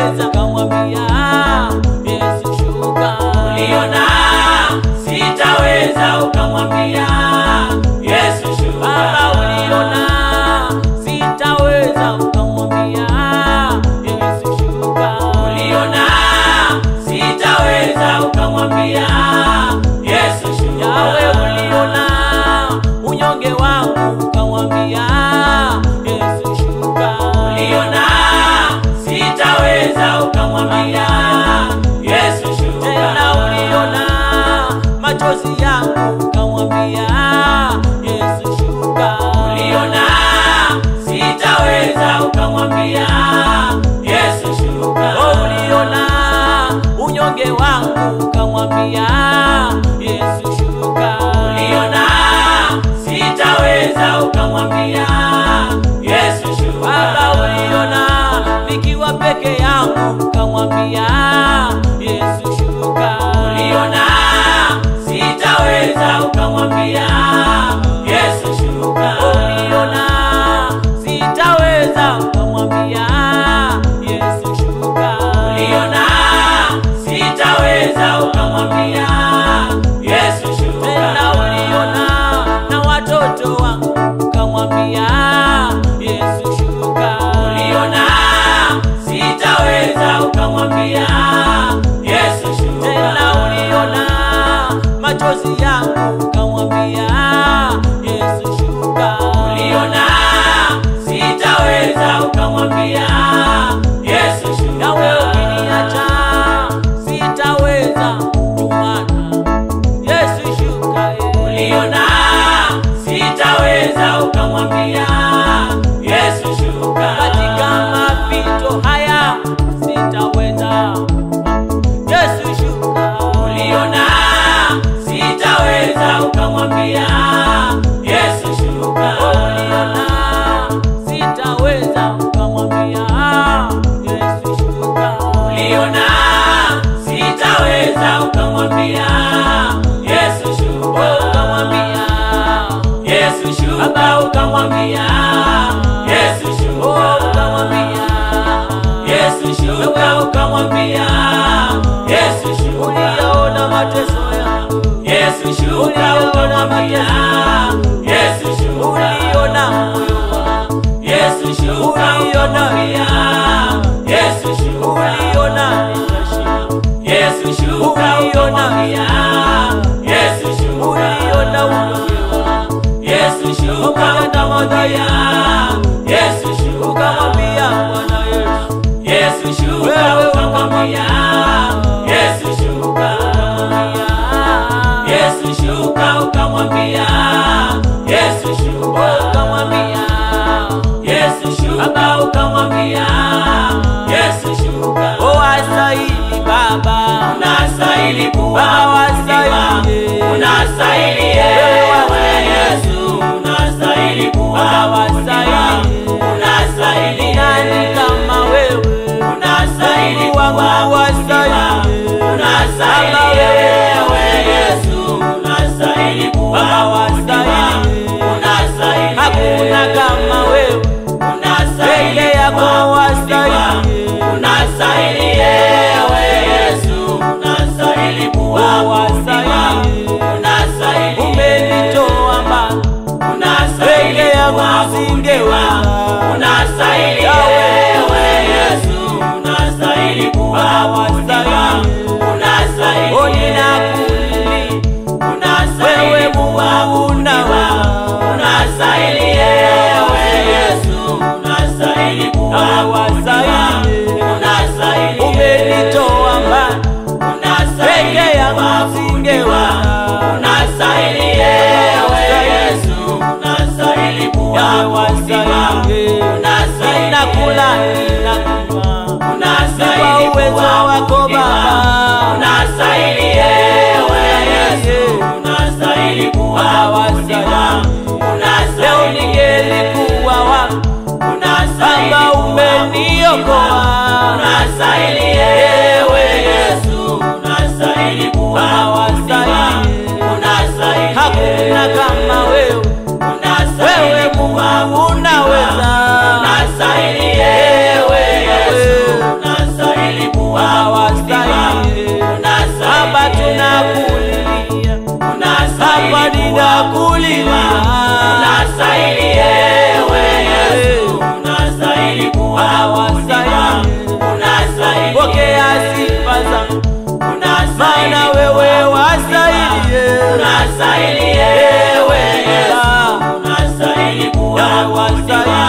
sitaweza, kamwambia Yesu shuka. Uliona sitaweza, ukamwambia Yesu shuka. Baba uliona sitaweza, ukamwambia Yesu shuka. Uliona sitaweza, ukamwambia Yesu shuka. Yawe uliona unyonge wangu, ukamwambia Yesu shuka. Uliona sitaweza, ukamwambia Yesu shuka. Tena uliona machozi yangu, ukamwambia Yesu shuka. Uliona sitaweza, ukamwambia Yesu shuka. Uliona unyonge wangu, ukamwambia Yesu shuka. Uliona sitaweza, ukamwambia Yesu shuka. Baba uliona nikiwa peke yangu, ukamwambia Yesu shuka. Uliona sitaweza, ukamwambia Yesu shuka. Uliona sitaweza, ukamwambia Yesu shuka. Uliona sitaweza, ukamwambia Yesu shuka. Tena uliona na watoto wangu, ukamwambia Yesu shuka. Uliona sitaweza, ukamwambia Yesu shuka. Tena uliona machozi yangu, ukamwambia Yesu shuka. Uliona sitaweza, ukamwambia Yesu shuka. Yawe ukiniacha sitaweza, tumana Yesu shuka. Uliona sitaweza, ukamwambia Yesu shuka. Katika mapito haya sitaweza, Yesu shuka. Uliona sitaweza, ukamwambia Yesu shuka. Uliona sitaweza, ukamwambia Yesu shuka. Uliona sitaweza, ukamwambia Yesu shuka. Ukamwambia Yesu shuka, ukamwambia Yesu shuka. ukamwambia Yesu shuka, ukamwambia Yesu shuka. uliona mateso yangu, Yesu shuka, ukamwambia Yesu shuka. uliona moyo wangu, Yesu shuka, ukamwambia Yesu shuka. uliona nimeshinda, Yesu shuka, ukamwambia Yesu shuka. uliona unyonge wangu, Yesu shuka, ukamwambia Yesu shuka. ukamwambia Bwana Yesu, Yesu shuka, ukamwambia Yesu shuka. Yesu shuka, ukamwambia Yesu shuka. ukamwambia Yesu shuka, ukamwambia Yesu shuka. astahili Baba, Unastahili kuwa Baba mzima. wastahili, Unastahili ewe Yesu. Unastahili kuwa Baba mzima. wastahili. Unastahili nani kama wewe, Unastahili Mungu kuwa wangu mzima. wastahili, Unastahili Baba ewe Yesu. Unastahili kuwa Baba mzima. wastahili. Unastahili hakuna kama wewe, Unastahili peke yako kuwa wastahili, mzima. Unastahili ewe Yesu. Unastahili kuwa Baba mzima. wastahili. Unastahili umenitoa mbali, Unastahili peke yangu kuwa nisingeweza, Unastahili ewe Yesu. Unastahili kuwa Baba mzima. wastahili. Unastahili ninakulilia Unastahili wewe, kuwa Mungu mzima. Unastahili ewe Yesu. Unastahili kuwa Baba mzima. wastahili. Unastahili umenitoa mbali, Unastahili peke yangu kuwa nisingeweza, Unastahili ewe Yesu. Unastahili kuwa Baba mzima. wastahili. Unastahili Ninakula, ninakunywa, Unastahili kwa uwezo kuwa wako mzima. Baba, Unastahili ewe Yesu. Unastahili kuwa Baba mzima. wastahili. Leo Unastahili ningelikuwa wapi, Unastahili Baba kuwa umeniokoa, Unastahili ewe Yesu. Unastahili kuwa Baba mzima. wastahili. Unastahili hakuna kama wewe, Unastahili wewe kuwa Mungu unaweza, Unastahili ewe Yesu. Unastahili kuliwa. Unastahili ewe Yesu, unastahili kuabudiwa. Unastahili, Pokea sifa zangu, unastahili, maana wewe wastahili. unastahili ewe Yesu, unastahili kuabudiwa.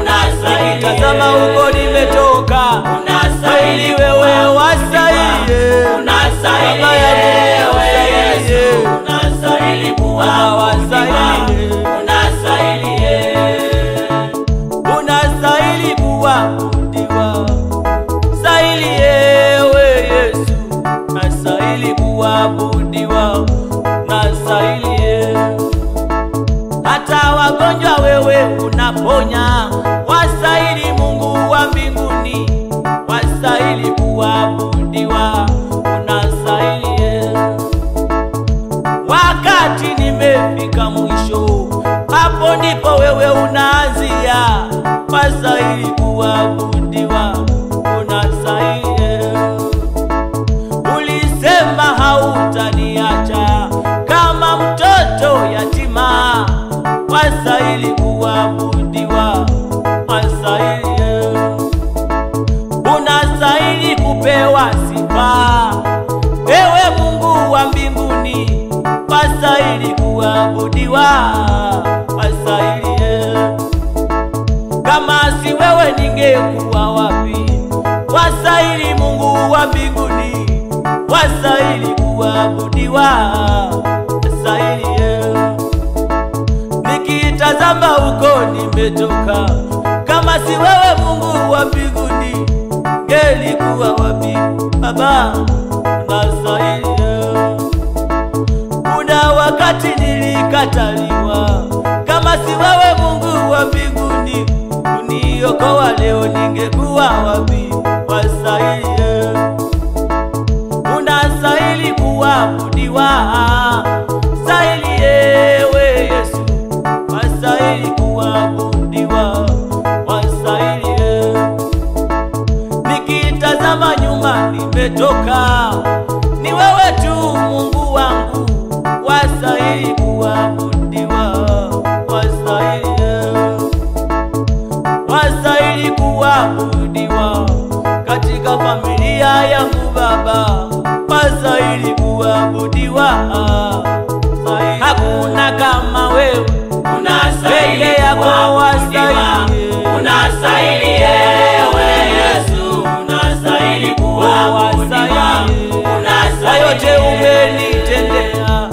Unastahili, Tazama huko nimetoka, unastahili, wewe wastahili. unastahili Baba yangu ewe Yesu, unastahili kuabudiwa. Unastahili kuabudiwa. Stahili ewe Yesu, unastahili kuabudiwa. Unastahili. Hata wagonjwa wewe unaponya. Wastahili Mungu wa mbinguni, wastahili kuabudiwa. Unastahili. Wakati nimefika mwisho, hapo ndipo wewe unaanzia. Wastahili kuabudiwa. Unastahili. Ulisema hautaniacha kama mtoto yatima. Wastahili kuabudiwa. Wastahili. Unastahili kupewa sifa, ewe Mungu wa mbinguni, wastahili kuabudiwa. Wastahili. Kama si wewe ningekuwa wapi? Wastahili Mungu wa mbinguni, wastahili kuabudiwa. Wastahili. Nikitazama huko nimetoka, kama si wewe Mungu wa mbinguni, ngelikuwa wapi Baba? Unastahili. Kuna wakati nilikataliwa, kama si wewe Mungu wa mbinguni uniokoa, leo ningekuwa wapi? Wastahili. Unastahili kuabudiwa. Stahili ewe Yesu, wastahili kuabudiwa. Wastahili. Nikitazama nyuma nimetoka, ni wewe tu Mungu wangu, wastahili kuabudiwa. Wastahili. Wastahili kuabudiwa. Katika familia yangu Baba, wastahili kuabudiwa. Hakuna kama wewe, Unastahili yako kuabudiwa. wastahili. Unastahili ewe Yesu, unastahili kuabudiwa. Na yote umenitendea,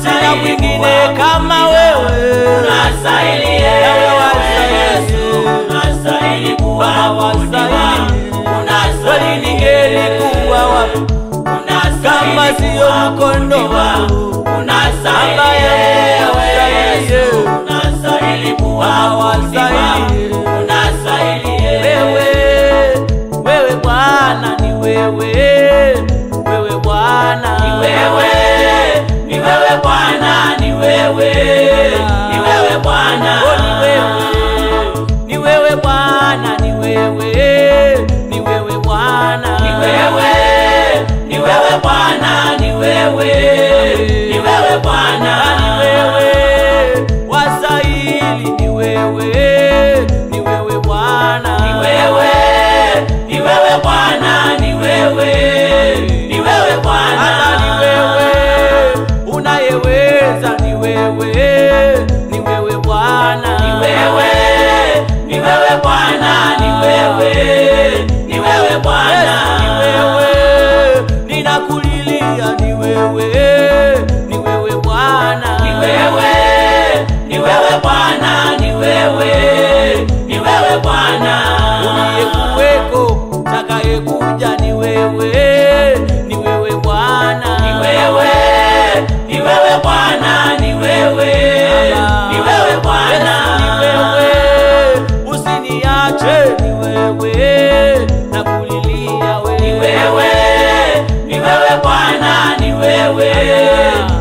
sina mwingine kama wewe. Unastahili ewe Yesu, unastahili kuabudiwa. Kweli ningelikuwa wapi kama sio mkono wako? Unastahili ewe Yesu, unastahili kuabudiwa. Unastahili Wewe Bwana, ni wewe, wewe Bwana, ni wewe, ni wewe Bwana, ni wewe, ni wewe Bwana, ni wewe Bwana, ni wewe, ni wewe Bwana, ni wewe, ni wewe Bwana, ni wewe, ni wewe Bwana, ni wewe wastahili, ni wewe, ni wewe Bwana, ni wewe, ni wewe Bwana, ni wewe, ni wewe Bwana, hata ni wewe unayeweza, ni wewe, ni wewe Bwana, ni wewe, ni wewe Bwana, ni wewe, ni wewe Bwana, ni wewe, ninakulilia, ni wewe, ni wewe Bwana, ni wewe, ni wewe Bwana, ni wewe, ni wewe Bwana, uliyekuweko, takayekuja, ni wewe, ni wewe Bwana, ni wewe, ni wewe Bwana, ni wewe, ni wewe Bwana, ni wewe, usiniache, ni wewe, nakulilia wewe, ni wewe, ni wewe Bwana, ni wewe,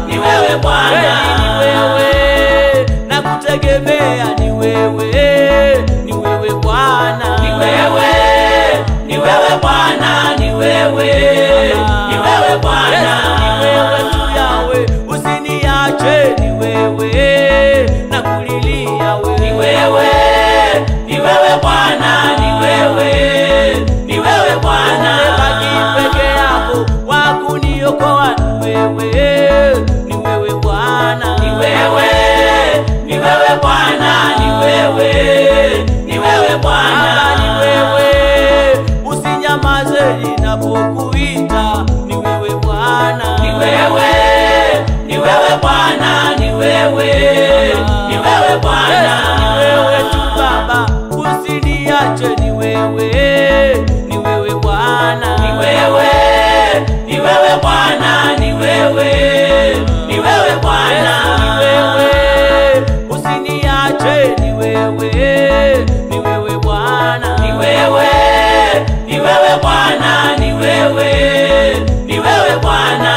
ni wewe Bwana, ni wewe, nakutegemea, ni wewe, ni wewe Bwana, ni wewe, ni wewe Bwana, ni wewe, ni wewe Bwana, ni wewe tu Yawe, usiniache, ni wewe, ni wewe Bwana. Ni wewe tu Baba, usiniache, ni wewe, ni wewe Bwana. Ni wewe, ni wewe Bwana, ni wewe, ni wewe Bwana. Ni wewe, usiniache, ni wewe, ni wewe Bwana. Ni wewe, ni wewe Bwana, ni wewe, ni wewe Bwana.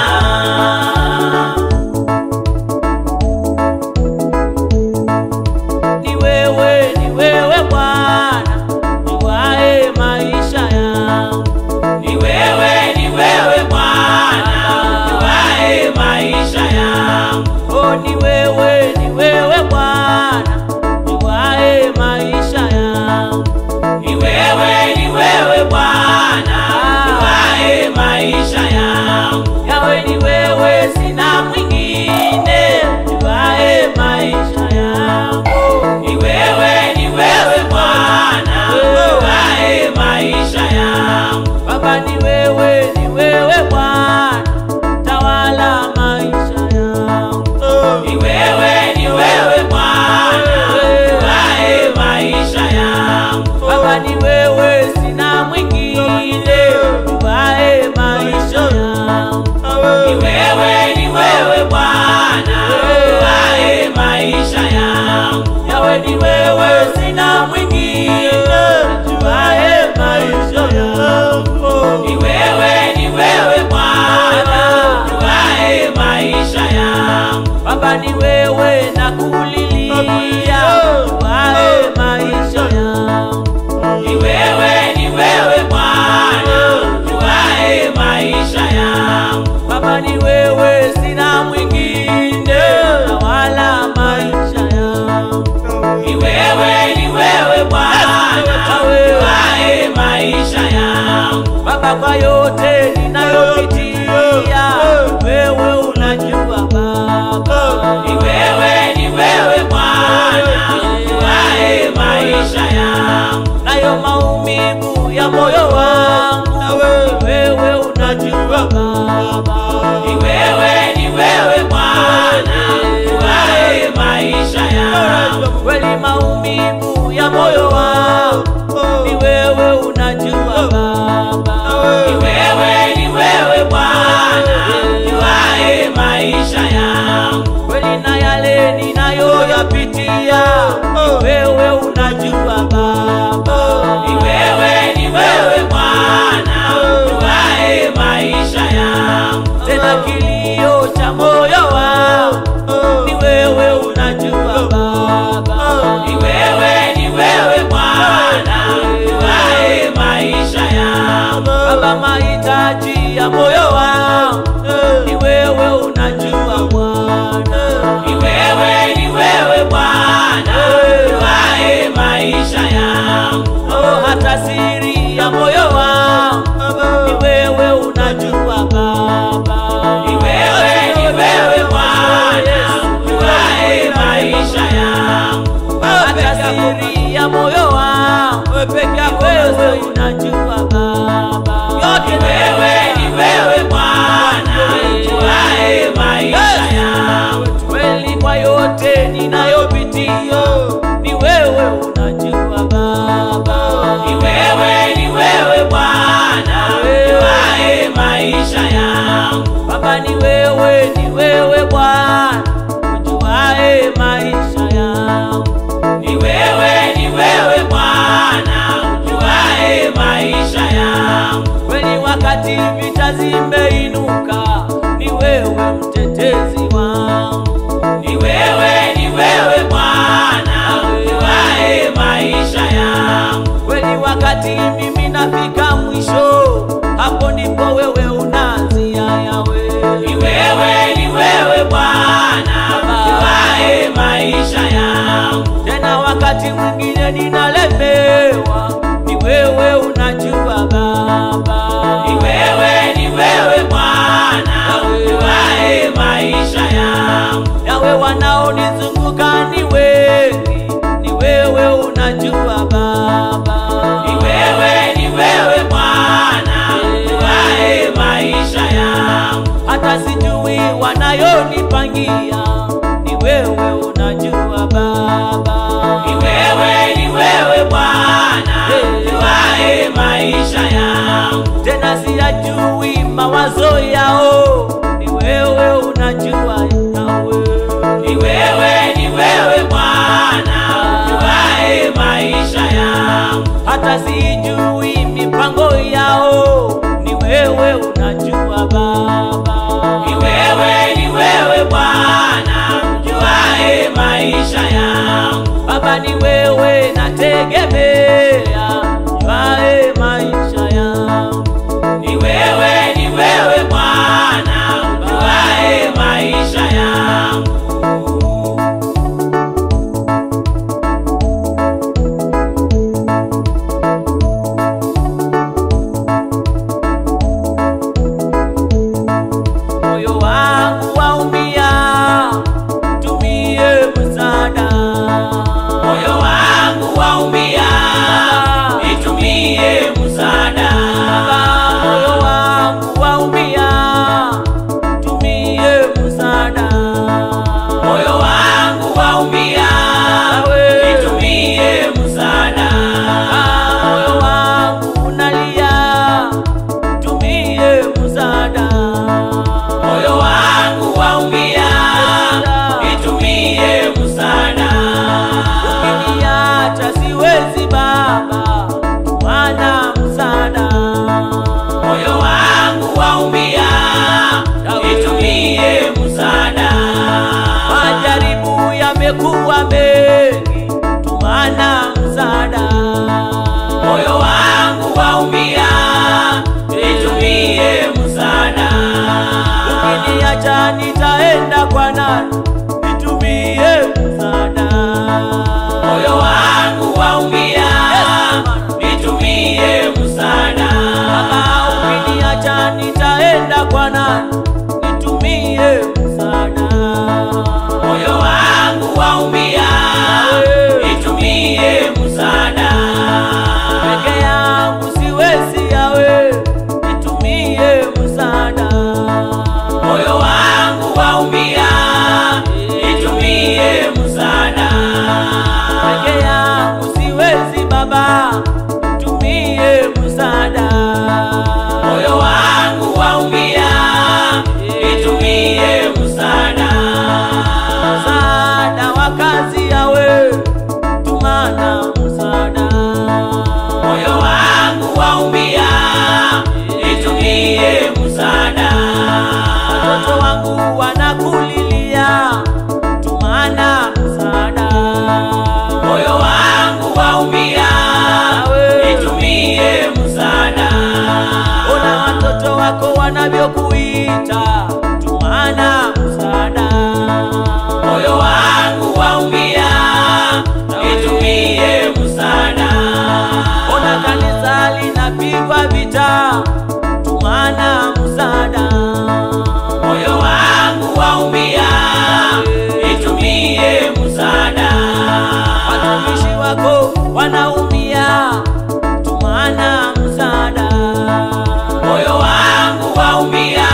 Ni wewe, ni wewe Bwana, uwae maisha yangu. Ni wewe, ni wewe Bwana, uwae maisha yangu. Oh, ni wewe, ni wewe Bwana, uwae maisha yangu. Ni wewe, ni wewe Bwana, uwae maisha yangu. Yawe ni wewe, sina mwingine, uwae maisha yangu. Ni wewe, ni wewe Bwana, uwae maisha yangu. Baba ni wewe, ni wewe Bwana, tawala maisha yangu. Ni wewe, ni wewe Bwana, uwae maisha yangu. Baba ni wewe, sina mwingine, uwae maisha yangu. Ni wewe, ni wewe Bwana, uwae maisha yangu. Yawe ni wewe, sina mwingine, uwae maisha yangu. Ni wewe, ni wewe Bwana, uwae maisha yangu. Baba ni wewe, nakulilia, uwae maisha yangu. Ni wewe, ni wewe Bwana, uwae maisha yangu. Baba ni wewe, sina mwingine, tawala maisha yangu. Ni wewe, ni wewe Bwana, uwae maisha yangu. Baba, kwa yote ninayopitia, wewe unajua Baba. Ni wewe, ni wewe Bwana, uwae maisha yangu. Nayo maumivu ya moyo wangu, wewe unajua Baba. Ni wewe, ni wewe Bwana, uwae maisha yangu. Kweli maumivu ya moyo wangu, ni wewe unajua Baba. Ni wewe, ni wewe Bwana, uwae maisha yangu. Kweli na yale ninayoyapitia, wewe unajua Baba. Ni wewe, ni wewe Bwana, uwae maisha yangu. Tena kilio cha moyo wangu, ni wewe unajua Baba. Ni wewe, ni wewe Bwana, uwae maisha yangu. Baba, mahitaji ya moyo wangu, ni wewe unajua Bwana. Ni wewe, ni wewe Bwana, uwae maisha yangu. Oh, hata siri ya moyo wangu, ni wewe unajua Baba. Ni wewe, ni wewe Bwana, uwae maisha yangu. Hata siri ya moyo wangu, wewe unajua Baba. Ni wewe, ni wewe Bwana, uwae maisha yangu. Kweli kwa yote ninayopitia, ni wewe unajua Baba. Ni wewe, ni wewe Bwana, uwae maisha yangu. Baba ni wewe, ni wewe Bwana, ujuae maisha yangu. Ni wewe, ni wewe Bwana, uwae maisha yangu. Kweli wakati vita zimeinuka, ni wewe mtetezi wangu. Ni wewe, ni wewe Bwana, uwae maisha yangu. Kweli wakati mimi nafika mwisho, hapo ndipo wewe unaanzia Yawe. Ni wewe, ni wewe Bwana, uwae maisha yangu. Tena wakati mwingine ninalemewa, ni wewe unajua Baba. Ni wewe, ni wewe Bwana, uwae maisha yangu. Yawe wanaonizunguka ni wengi, ni wewe unajua Baba. Ni wewe, ni wewe Bwana, uwae maisha yangu. Hata sijui wanayonipangia, ni wewe maisha yangu. tena siyajui mawazo yao, ni wewe unajua yawe. Ni wewe Bwana ujuaye maisha yangu. Hata sijui mipango yao, ni wewe unajua Baba. Ni wewe Bwana ujuaye maisha yangu. Baba ni wewe nategemea, ujuaye maisha yangu. Ni wewe Bwana ujuaye maisha yangu. Moyo wangu waumia, tumie msaada. Moyo wangu waumia, nitumie msaada. Moyo wangu waumia, tumie msaada. Moyo wangu waumia, nitumie msaada. Moyo wangu unalia, tumie msaada. Moyo wangu waumia, nitumie msaada. Ukiniacha siwezi Baba, tumana msaada. Moyo wangu waumia, nitumie msaada. Majaribu yamekuwa mengi, tumana msaada. Moyo wangu waumia, nitumie msaada. Ukiniacha nitaenda kwa nani? Nitumie msaada. Moyo wangu waumia, nitumie msaada. Baba, ukiniacha nitaenda kwa nani? Nitumie msaada. Moyo wangu waumia, nitumie msaada. Peke yangu siwezi yawe, nitumie msaada. Moyo wangu waumia, nitumie msaada. Peke yangu siwezi Baba, nitumie msaada. Moyo wangu waumia, nitumie msaada. Msaada wa kazi yawe, tumana msaada. Moyo wangu waumia, nitumie msaada. Watoto wangu wanakulilia, tumana msaada. Moyo wangu waumia, nitumie msaada. Ona watoto wako wanavyokuita, tumana msaada. Moyo wangu waumia, nitumie msaada. Ona kanisa linapigwa vita, tumana msaada. Moyo wangu waumia, nitumie msaada. Watumishi wako wanaumia, tumana msaada. Moyo wangu waumia,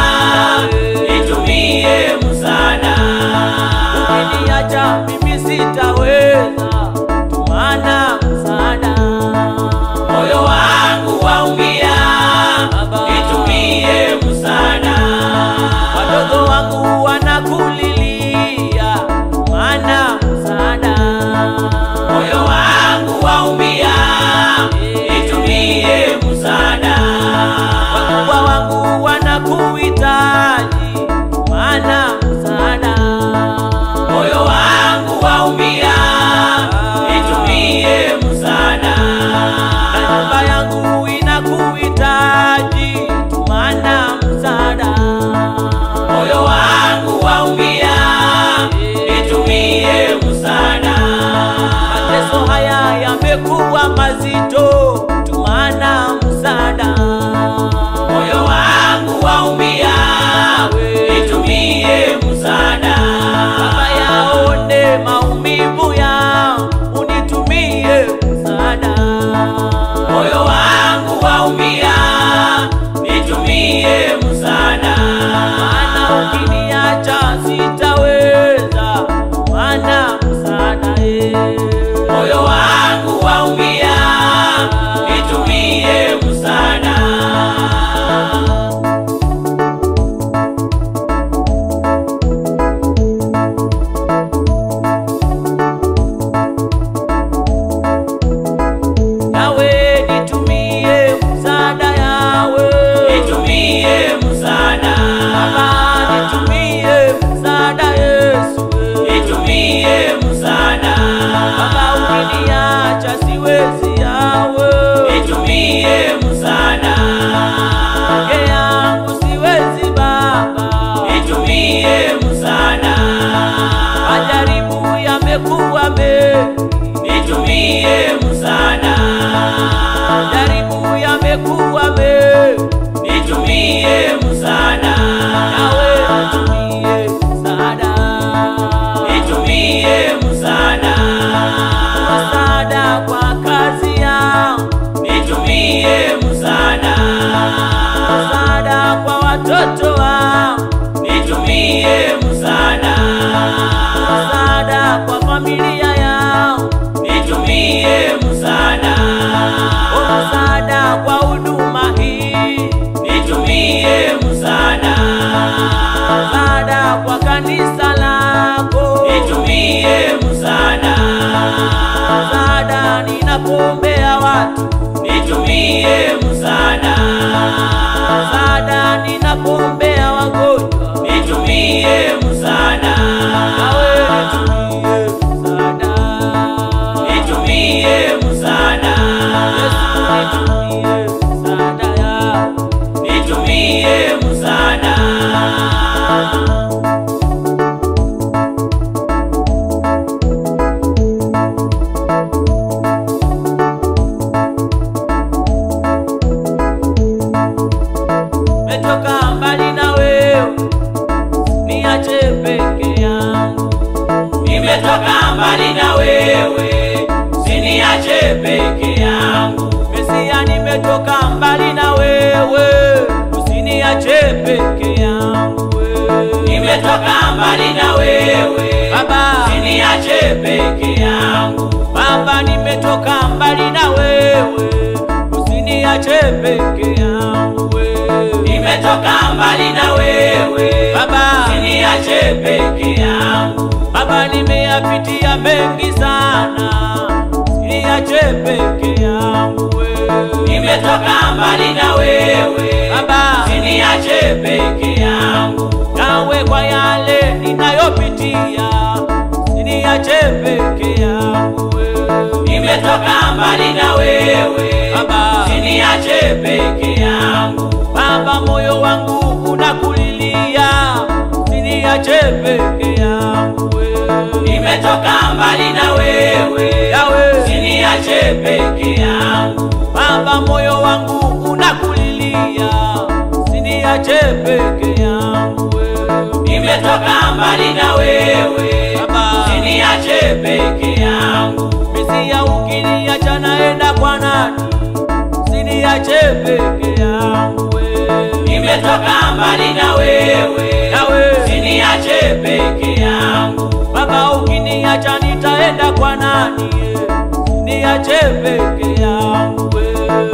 nitumie msaada. Majaribu yamekuwa mengi, Nitumie msaada. nawe nitumie msaada. Nitumie msaada. Msaada kwa kazi yangu, Nitumie msaada. msaada kwa watoto wangu, Nitumie msaada. msaada kwa familia yangu, Nitumie msaada. msaada kwa huduma hii, Nitumie msaada. msaada kwa kanisa lako, Nitumie msaada. msaada ninapoombea watu, Nitumie msaada. msaada ninapoombea wagonjwa, Nitumie msaada. nawe nitumie msaada. Nitumie msaada. Yesu nitumie msaada yako. Nitumie msaada. Metoka mbali na wewe, niache peke yangu. Nimetoka mbali na wewe, usiniache peke yangu. Mesia, nimetoka mbali na wewe, usiniache peke yangu. Nimetoka mbali na wewe, Baba, usiniache peke yangu. Baba, nimetoka mbali na wewe, usiniache peke yangu. Nimetoka mbali na wewe, Baba, usiniache peke yangu. Baba, nimeyapitia mengi sana, usiniache peke yangu. Nimetoka mbali na wewe, Baba, usiniache peke yangu. nawe kwa yale ninayopitia, usiniache peke yangu. Nimetoka mbali na wewe, Baba, usiniache peke yangu. Baba, moyo wangu unakulilia, usiniache peke yangu. Nimetoka mbali na wewe, Yawe, usiniache peke yangu. Baba, moyo wangu unakulilia, usiniache peke yangu. Nimetoka mbali na wewe, Baba, usiniache peke yangu. Mesia, ukiniacha naenda kwa nani? Usiniache peke yangu. Nimetoka mbali na wewe, Yawe, usiniache peke yangu. Baba, ukiniacha nitaenda kwa nani? Usiniache peke yangu.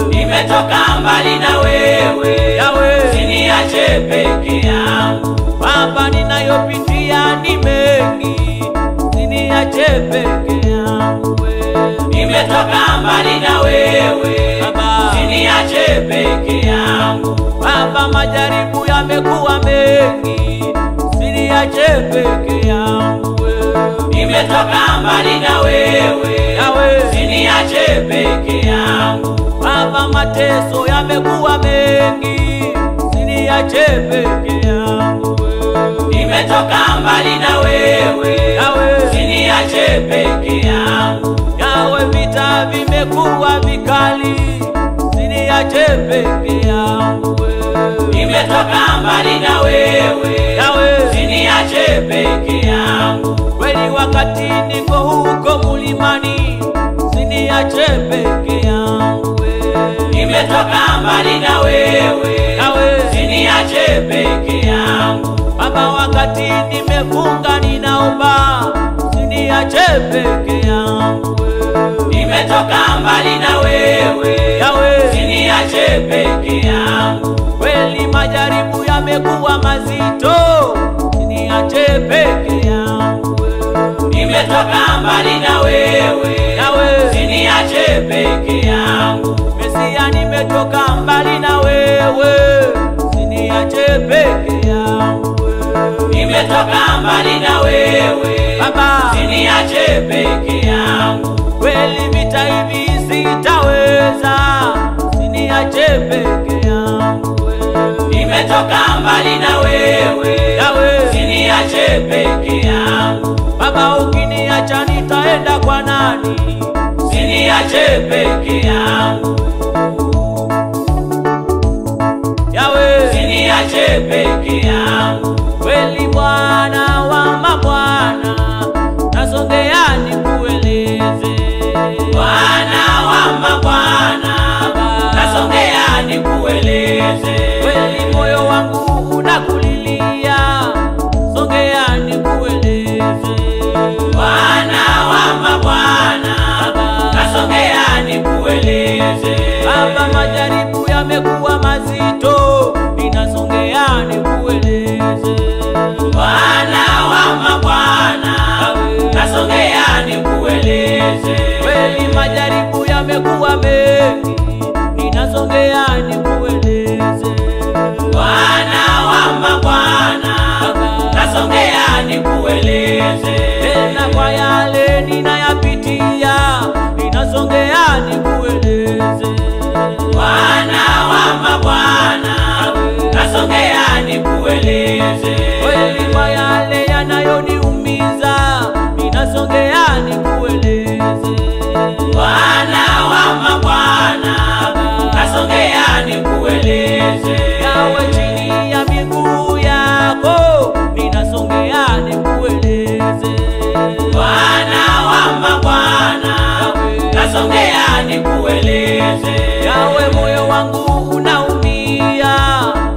Nimetoka mbali na wewe, Yawe, usiniache peke yangu. Baba, ninayopitia ni mengi, usiniache peke yangu. Nimetoka mbali na wewe, Baba, usiniache peke yangu. Baba, majaribu yamekuwa mengi, usiniache peke yangu. Nimetoka mbali na wewe, Yawe, usiniache peke yangu. Baba, mateso yamekuwa mengi, usiniache peke yangu. Nimetoka mbali na wewe, Yawe, usiniache peke yangu. Yawe, vita vimekuwa vikali, usiniache peke yangu. Nimetoka mbali na wewe, Yawe, usiniache peke yangu. kweli wakati niko huko mulimani, usiniache peke yangu. Nimetoka mbali na wewe, Yawe, usiniache peke yangu. Baba, wakati nimefunga ninaomba, usiniache peke yangu. Nimetoka mbali na wewe, Yawe, usiniache peke yangu. kweli majaribu yamekuwa mazito, usiniache peke yangu. Nimetoka mbali na wewe, Yawe, usiniache peke yangu. Mesia, nimetoka mbali na wewe, usiniache peke yangu. Nimetoka mbali na wewe, Baba, usiniache peke yangu. kweli vita hivi sitaweza, usiniache peke yangu. Nimetoka mbali na wewe, Yawe, usiniache peke yangu. Baba, ukiniacha nitaenda kwa nani? usiniache peke yangu. Yawe, Usiniache peke yangu. kweli Bwana wa mabwana, nasongea nikueleze. Bwana wa mabwana, nasongea nikueleze. Kweli moyo wangu unakulilia, songea nikueleze. Bwana wa mabwana, nasongea nikueleze. Baba, majaribu yamekuwa mazito, ninasongea nikueleze. Bwana wa mabwana, nasongea nikueleze. Kweli majaribu yamekuwa mengi, ninasongea nikueleze. Bwana wa mabwana, nasongea nikueleze. Tena kwa yale ninayapitia, ninasongea nikueleze. Bwana wa mabwana, nasongea nikueleze. Kweli kwa yale yanayoniumiza, ninasongea nikueleze. Bwana wa mabwana, nasongea nikueleze. Yawe, chini ya miguu yako, ninasongea nikueleze. Bwana wa mabwana, nasongea nikueleze. Yawe, moyo wangu unaumia,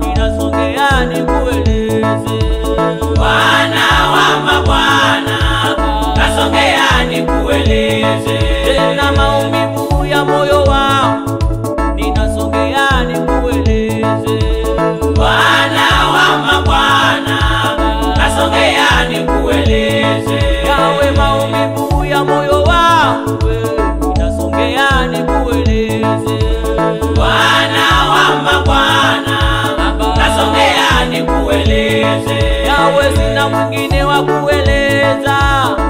ninasongea nikueleze. Bwana wa mabwana, nasongea nikueleze. Tena maumivu ya moyo wangu, ninasongea nikueleze. Bwana wa mabwana, nasongea nikueleze. Yawe, maumivu ya moyo wangu, ninasongea nikueleze. Bwana wa mabwana, nasongea nikueleze. Yawe, sina mwingine wa kueleza,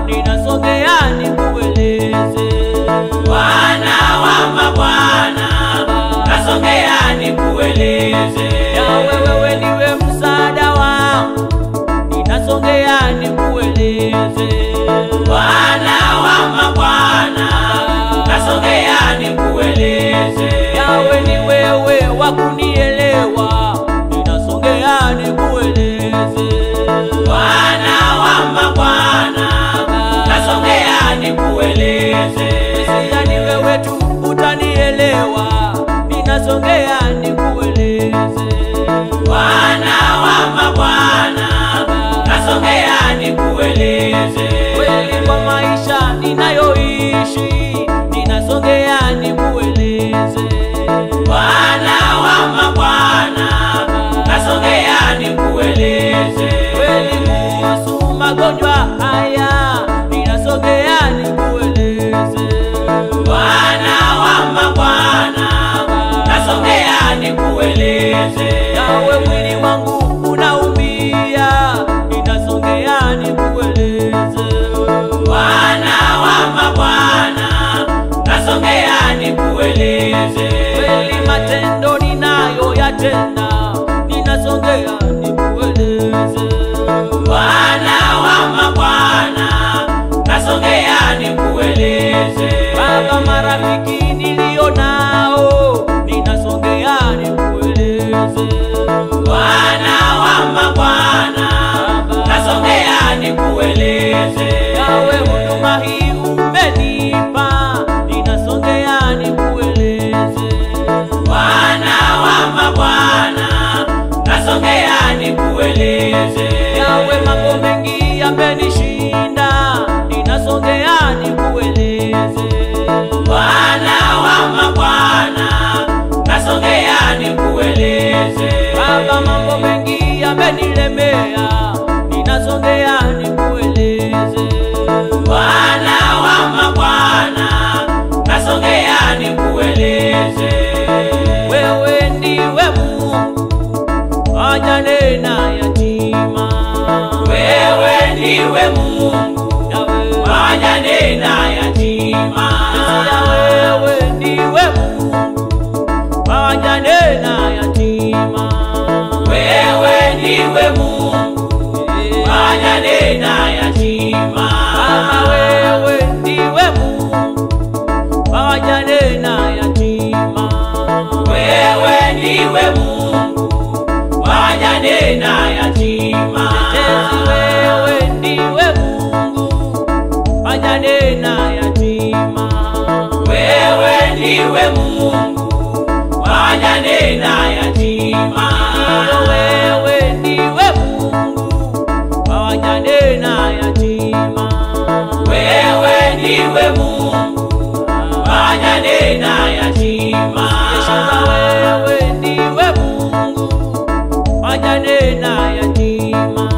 ninasongea nikueleze. Bwana wa mabwana, nasongea nikueleze. Yawe, wewe ndiwe msaada wangu, ninasongea nikueleze. Bwana wa mabwana, nasongea nikueleze. Yawe, ni wewe wa kunielewa, ninasongea nikueleze. Bwana wa mabwana, nasongea nikueleze. Mesia, ni wewe tu utanielewa, ninasongea nikueleze. Bwana wa mabwana, nasongea nikueleze. Kweli kwa maisha ninayoishi, ninasongea nikueleze. Bwana wa mabwana, nasongea nikueleze. Kweli kuhusu magonjwa haya, ninasongea nikueleze. Bwana wa mabwana, nasongea nikueleze. Yawe, mwili wangu unaumia, ninasongea nikueleze. Bwana wa mabwana, nasongea nikueleze. Kweli matendo ninayoyatenda, ninasongea nikueleze. Bwana wa mabwana, nasongea nikueleze. Baba, marafiki nilio nao, ninasongea nikueleze. Bwana wa mabwana, nasongea nikueleze. Yawe, huduma hii umenipa, ninasongea nikueleze. Bwana wa mabwana, nasongea nikueleze. Yawe, mambo mengi yamenishinda, ninasongea nikueleze. Bwana wa mabwana, nasongea nikueleze. Baba, mambo mengi yamenilemea, ninasongea nikueleze. Bwana wa mabwana, nasongea nikueleze. Wewe ndiwe Mungu, wajane na yatima. Wewe ndiwe Mungu, Yawe, wajane na yatima. Mesia, wewe ndiwe Mungu, wajane na yatima. Wewe ndiwe Mungu, wajane na yatima. Baba, wewe ndiwe Mungu, ndiwe Mungu wajane na yatima. Mtetezi wewe ndiwe Mungu wajane na yatima. Wewe ndiwe Mungu wajane na yatima. Wewe ndiwe Mungu wajane na yatima. Wewe ndiwe Mungu wajane na yatima. Wewe ndiwe Mungu wajane na yatima.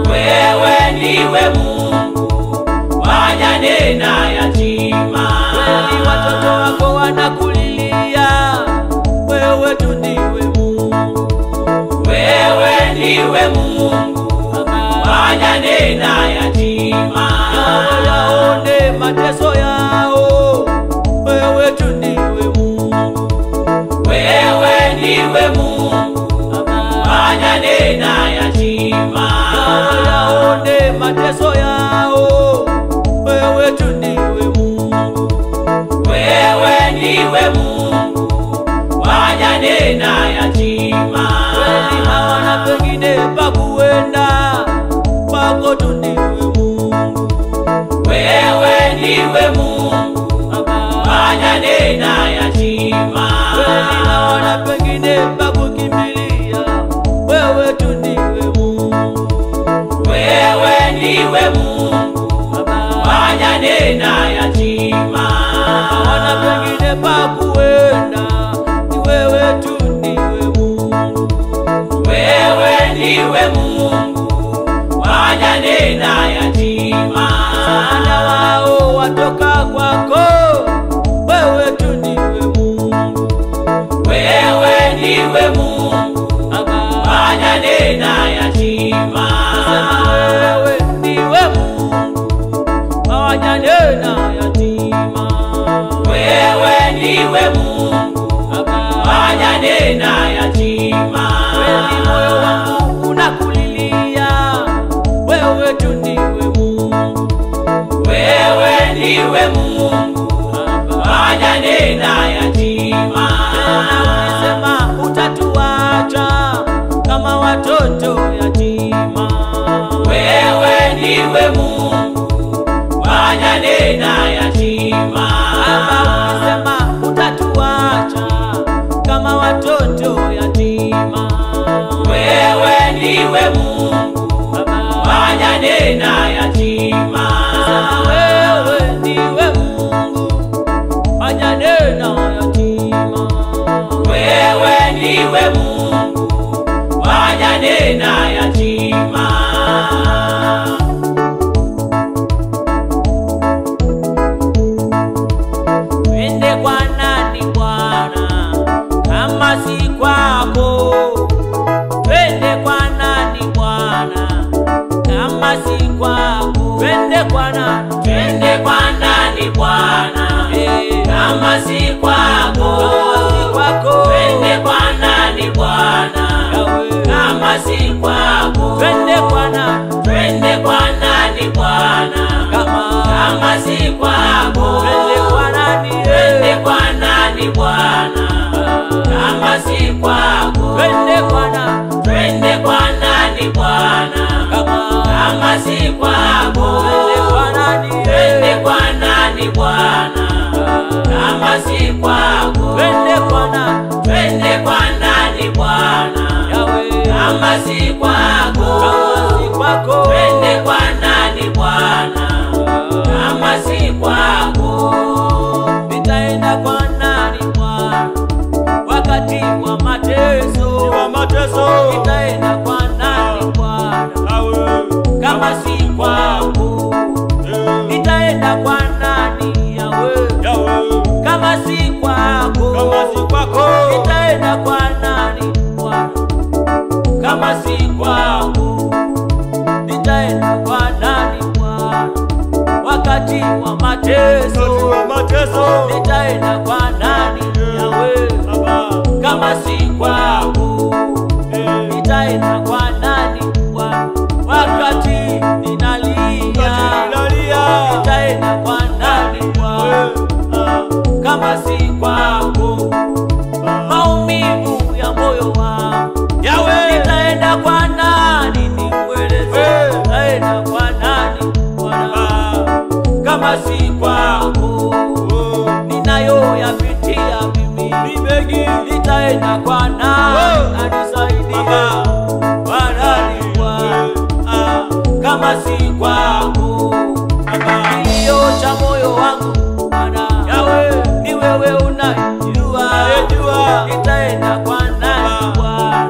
Wewe ndiwe Mungu wajane na yatima. Kweli watoto wako wanakulilia, wewe tu ndiwe Mungu. Wewe ndiwe Mungu wajane na yatima. Yaone mateso yao, wewe tu ndiwe Mungu. Wewe ndiwe Mungu wajane na yatima. Yaone mateso yao, wewe tu ndiwe Mungu. Wewe ndiwe Mungu wajane na yatima. Kweli hawana pengine pa kuenda, kwako tu ndiwe Mungu. Wewe ndiwe Mungu wajane na yatima. Kweli hawana pengine pa kukimbilia, wewe tu ndiwe Mungu. Wewe ndiwe Mungu wajane na yatima. Hawana pengine pa kuenda, ni wewe tu ndiwe Mungu. Wewe ndiwe Mungu wajane na yatima. Msaada wao watoka kwako, wewe tu ndiwe Mungu. Wewe ndiwe Mungu wajane na yatima. Wewe ndiwe Mungu wajane na yatima. Wewe ndiwe Mungu wajane na yatima. Kweli moyo wangu unakulilia, wewe tu ndiwe Mungu. Wewe ndiwe Mungu wajane na yatima. Ulisema utatuacha kama watoto yatima. Wewe ndiwe Mungu wajane na yatima. Ulisema utatuacha kama watoto yatima. Wewe ndiwe Mungu wajane na yatima. Wewe ndiwe Mungu wajane na yatima. Wewe ndiwe Mungu wajane na yatima. Twende kwa nani Bwana kama si kwako? Twende kwa nani Bwana kama si kwako? Twende kwa nani? Twende kwa nani Bwana kama si kwako? Twende kwa nani Bwana kama si kwako? Twende kwa nani? Twende kwa nani Bwana kama si kwako? Twende kwa nani? Twende kwa nani Bwana kama si kwako? Twende kwa nani? Twende kwa nani Bwana kama si kwako? Twende kwa nani? Twende kwa nani Bwana kama si kwako? Twende kwa nani? Twende kwa nani Bwana kama si kwako? Twende kwa nani Bwana kama si kwako? Nitaenda kwa nani Bwana wakati wa mateso? Nitaenda kwa nani Bwana kama si kwako? Nitaenda kwa nani Yahweh kama si kwako? Nitaenda kwa nani Bwana kama si kwako? Nitaenda kwa nani Bwana wakati wa mateso? Nitaenda kwa nani Yahweh kama si kwako? Nitaenda kwa nani Bwana wakati ninalia? Nitaenda kwa nani Bwana kama si kwako? Maumivu ya moyo nitaenda kwa nani anisaidie? Bwana ni Bwana, kama si kwako. Kilio cha moyo wangu Bwana, ni wewe unajua. Nitaenda kwa nani Bwana,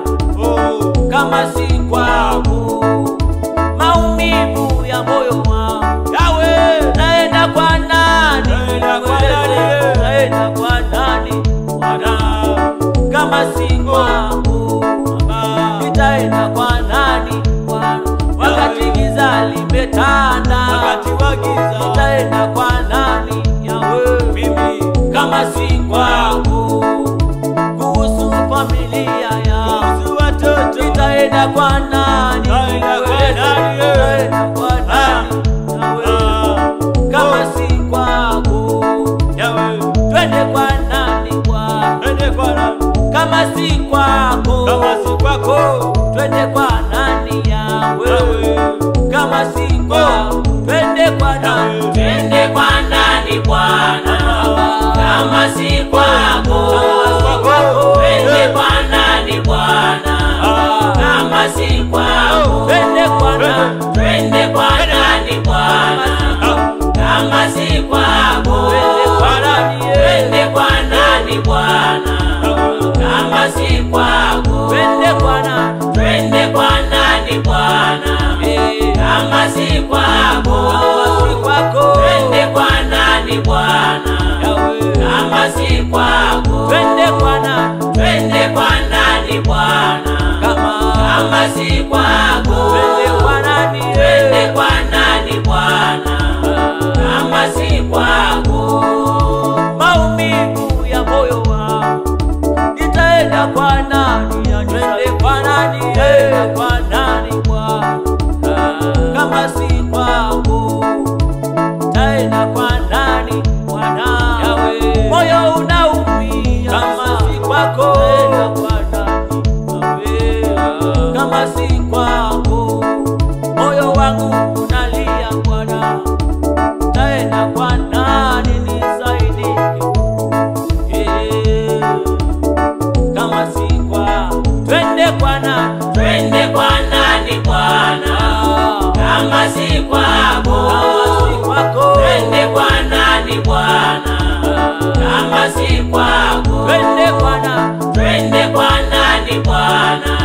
kama si kwako? Maumivu ya moyo wangu naenda kwa nani? Naenda kwa nani Bwana, kama si kwako? Nitaenda kwa nani Bwana, wakati giza limetanda? Nitaenda kwa nani Yahweh, kama si kwako? Kuhusu familia yangu, nitaenda kwa nani? Nitaenda kwa nani Yahweh, kama si kwako? Twende kwa nani Bwana, kama si kwako? Twende kwa nani Yahweh, kama si kwako? Twende kwa nani? Twende kwa nani Bwana, kama si kwako? Twende kwa nani Bwana, kama si kwako? Twende kwa nani? Twende kwa nani Bwana, kama si kwako? Twende kwa nani Bwana, kama si kwako? Twende kwa nani? Twende kwa nani Bwana, kama si kwako? Twende kwa nani Bwana, kama si kwako? Twende kwa nani? Twende kwa nani Bwana, kama si kwako? Twende kwa nani? Twende kwa nani Bwana, kama si kwako? Maumivu ya moyo wangu, nitaenda kwa nani? Twende kwa nani? Kwa nani Bwana, kama si kwako? Nitaenda kwa nani Bwana? Moyo unaumia, kama si kwako? Nitaenda kwa nani? Kama si kwako? Moyo wangu unalia Bwana, nitaenda kwa nani nisaidike? Kama si kwako? Twende kwa nani? Twende kwa nani Bwana, kama si kwako? Twende kwa nani Bwana, kama si kwako? Twende kwa nani? Twende kwa nani Bwana,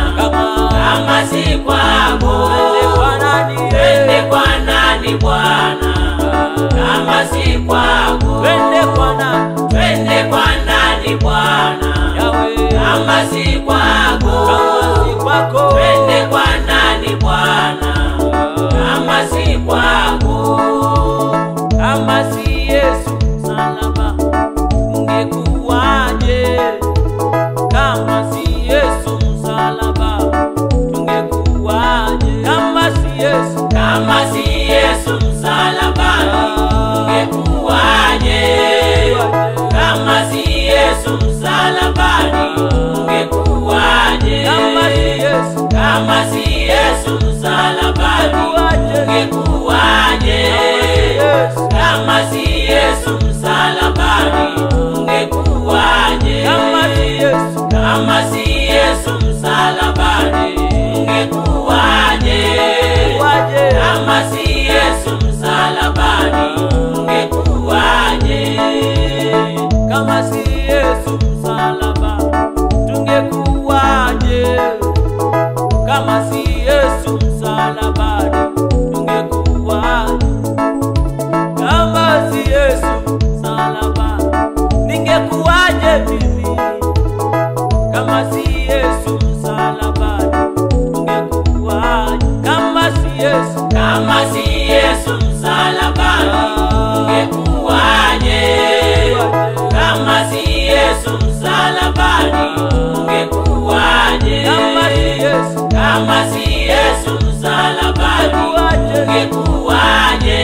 kama si kwako? Twende kwa nani? Twende kwa nani Bwana, kama si kwako? Twende kwa nani? Twende kwa nani Bwana, kama si kwako? Twende kwa nani Bwana, kama si kwako? Kama si Yesu msalaba, ungekuwaje? Kama si Yesu msalaba, tungekuwaje? Kama si Yesu, Kama si Yesu msalabani, ungekuwaje? Kama si Yesu msalabani, ungekuwaje? kama si Yesu, Kama si Yesu msalabani, ungekuwaje? Kama si Yesu msalabani, ungekuwaje? kama si Yesu, Kama si Yesu msalabani, ungekuwaje? waje Kama si Yesu msalabani, ungekuwaje? kama si Yesu msalaba, tungekuwaje? Kama si Yesu msalabani, tungekuwaje? Kama si Yesu msalabani, ningekuwaje mimi? Kama si Yesu msalabani, tungekuwaje? Kama si Yesu, Kama si Yesu msalabani, ungekuwaje? Kama si Yesu msalabani, ungekuwaje? kama si Yesu, Kama si Yesu msalabani, ungekuwaje?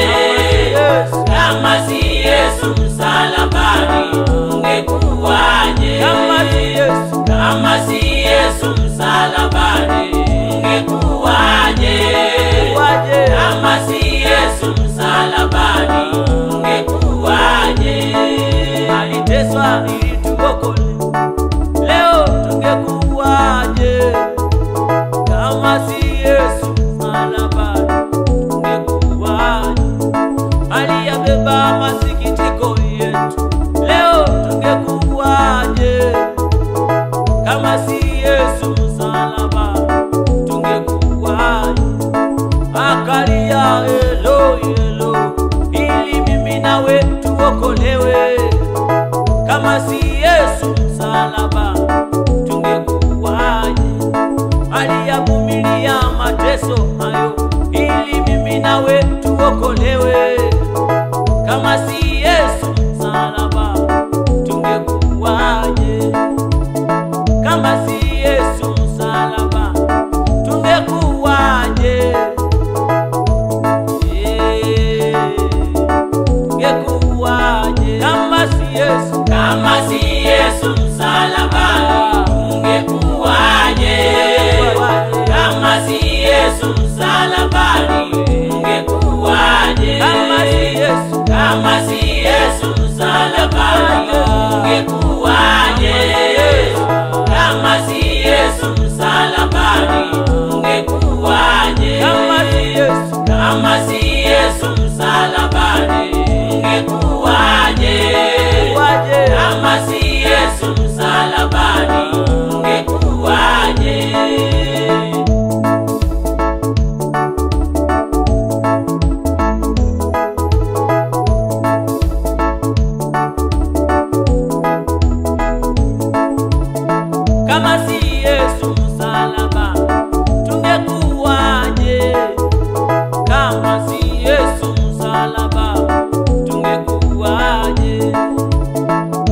Kama si Yesu msalabani, ungekuwaje? kama si Yesu, Kama si Yesu msalabani, ungekuwaje? waje Kama si Yesu msalabani, ungekuwaje? aliteswa ili tuokolewe, leo aliyavumilia mateso hayo ili mimi nawe tuokolewe. Kama si Yesu msalaba tungekuwaje? Kama si Yesu msalaba tungekuwaje? Tungekuwaje? Kama si Yesu, kama si Yesu msalaba tungekuwaje? Kama si Yesu msalabani tungekuwaje? kama si Yesu, Kama si Yesu msalabani tungekuwaje? Kama si Yesu msalabani tungekuwaje? kama si Yesu, Kama si Yesu msalabani tungekuwaje? waje. Kama si Yesu msalabani tungekuwaje? Kama si Yesu msalaba tungekuwaje? Kama si Yesu msalaba tungekuwaje?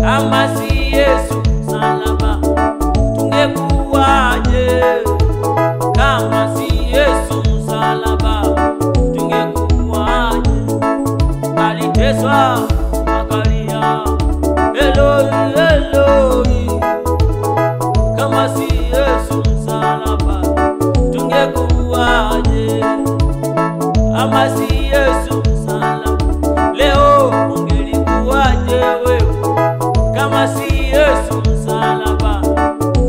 Kama si Yesu msalaba tungekuwaje? Kama si Yesu msalaba tungekuwaje? Aliteswa akalia, Eloi, Eloi. Kama si Yesu msalaba tungekuwaje? Kama si Yesu msalaba leo ungelikuwaje wewe? Kama si Yesu msalaba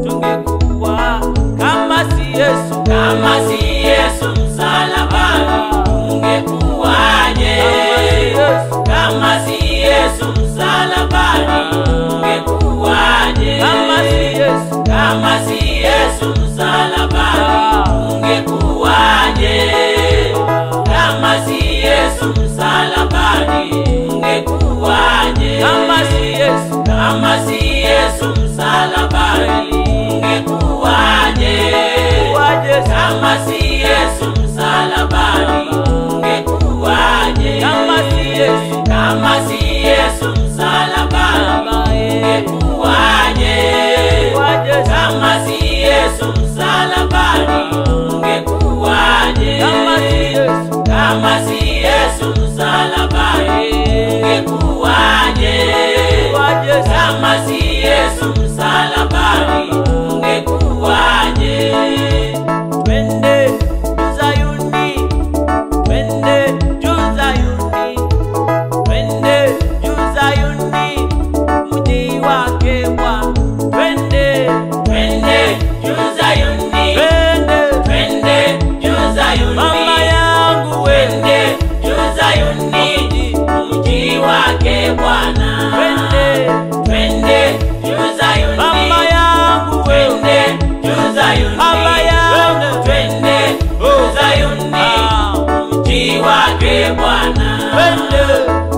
tungekuwa. Kama si Yesu, Kama si Yesu msalabani tungekuwaje? Kama si Yesu msalabani tungekuwaje? kama si Yesu, Kama si Yesu msalabani tungekuwaje? Kama si Yesu msalabani tungekuwaje? kama si Yesu, Kama si Yesu msalabani tungekuwaje? waje. Kama si Yesu msalabani tungekuwaje? Kama si Yesu, Kama si Yesu msalabani tungekuwaje? waje. Kama si Yesu msalabani tungekuwaje? Kama si Yesu, Kama si Yesu msalabani tungekuwaje? waje. Kama si Yesu msalabani tungekuwaje? Twende juu Zayuni, twende juu Zayuni, twende juu Zayuni, mji wake Bwana. Twende, Twende juu Zayuni, twende, twende juu Zayuni, mama yangu we. twende juu Zayuni, mji wake Bwana. Twende, Twende juu Zayuni, mama yangu we. twende juu Zayuni, Mama yangu. twende juu Zayuni, mji wake Bwana. Twende,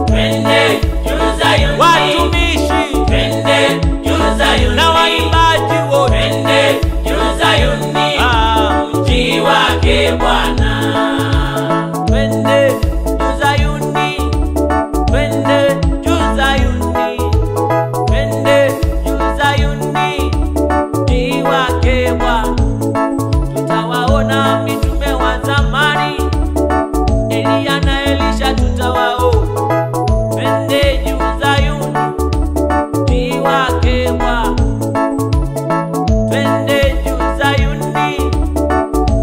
Twende juu Zayuni, watumishi twende juu Zayuni, na waimbaji wote. twende juu Zayuni, mji wake Bwana. Twende juu Zayuni, twende juu Zayuni, twende juu Zayuni, mji wake Bwana. Tutawaona mitume wa zamani, Eliya na Elisha tutawaona. Twende juu Zayuni, mji wake Bwana. Twende juu Zayuni,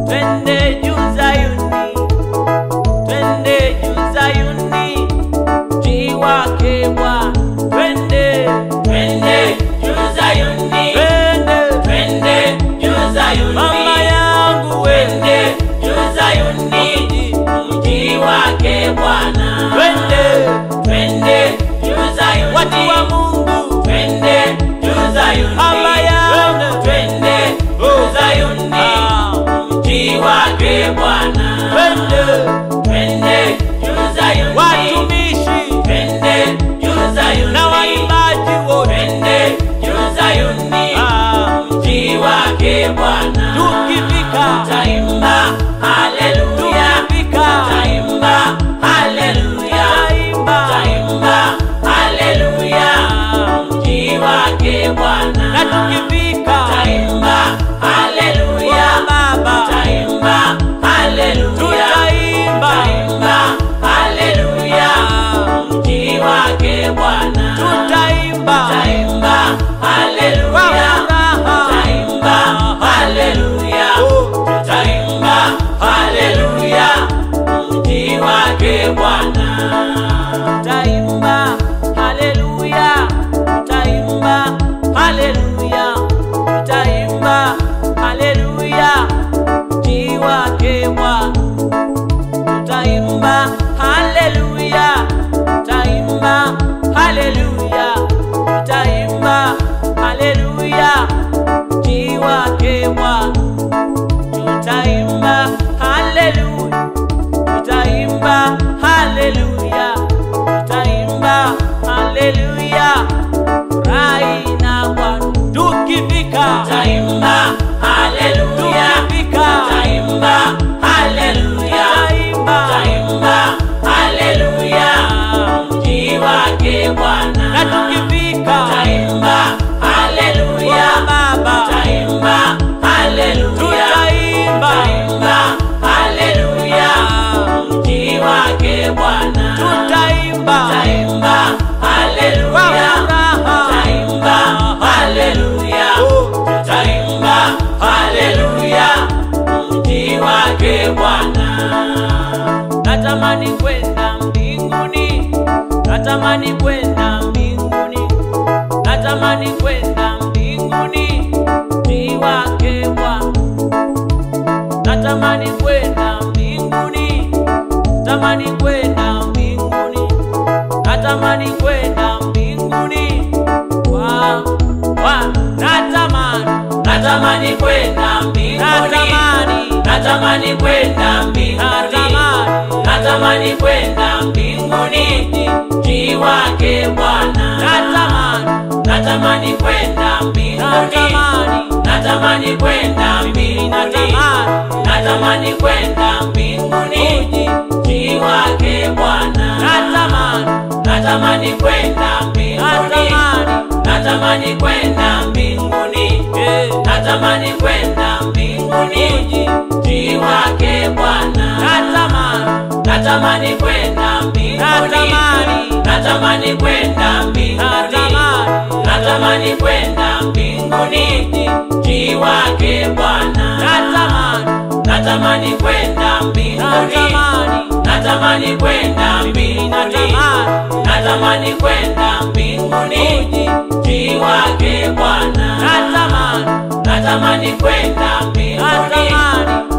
twende juu Zayuni, twende juu Zayuni, mji wake Bwana. Twende, Twende juu Zayuni, twende, twende juu Zayuni, mama yangu we. twende juu Zayuni, mji wake Bwana. Twende, Twende juu Zayuni, watu wa Mungu. twende juu Zayuni, Mama yangu. twende juu Zayuni, mji wake Bwana. Twende, Twende juu Zayuni, watumishi twende juu Zayuni, na waimbaji wote. twende juu Zayuni, mji wake wake Bwana. tukifika Taimba haleluya, tukifika taimba haleluya, taimba taimba haleluya, mji wake Bwana. na tukifika Taimba haleluya, Baba taimba haleluya, tutaimba taimba haleluya, mji wake Bwana. tutaimba Taimba haleluya, taimba haleluya, taimba haleluya, mji wake Bwana. taimba haleluya taimba haleluya taimba haleluya mji wake Bwana taimba haleluya taimba haleluya taimba haleluya mji wake Bwana tutaimba haleluya tutaimba haleluya tutaimba haleluya furahi na Bwana tukifika Taimba haleluya, tukifika taimba haleluya, taimba taimba haleluya, mji wake Bwana. na tukifika Taimba haleluya, Baba taimba haleluya, tutaimba taimba haleluya, mji wake Bwana. tutaimba Taimba haleluya, taimba haleluya, taimba haleluya, mji wake Bwana. natamani kwenda mbinguni natamani kwenda mbinguni natamani kwenda mbinguni mji wake Bwana natamani kwenda mbinguni natamani kwenda mbinguni natamani kwenda mbinguni Natamani kwenda mbinguni, natamani kwenda mbinguni, natamani kwenda mbinguni, mji wake Bwana. Natamani kwenda mbinguni, natamani kwenda mbinguni, natamani kwenda mbinguni, mji wake Bwana. Natamani kwenda mbinguni, natamani kwenda mbinguni, natamani kwenda mbinguni, mji wake Bwana. Natamani kwenda mbinguni, natamani kwenda mbinguni, natamani kwenda mbinguni, mji wake Bwana. Natamani kwenda mbinguni, natamani kwenda mbinguni, natamani kwenda mbinguni, mji wake Bwana. Natamani kwenda mbinguni,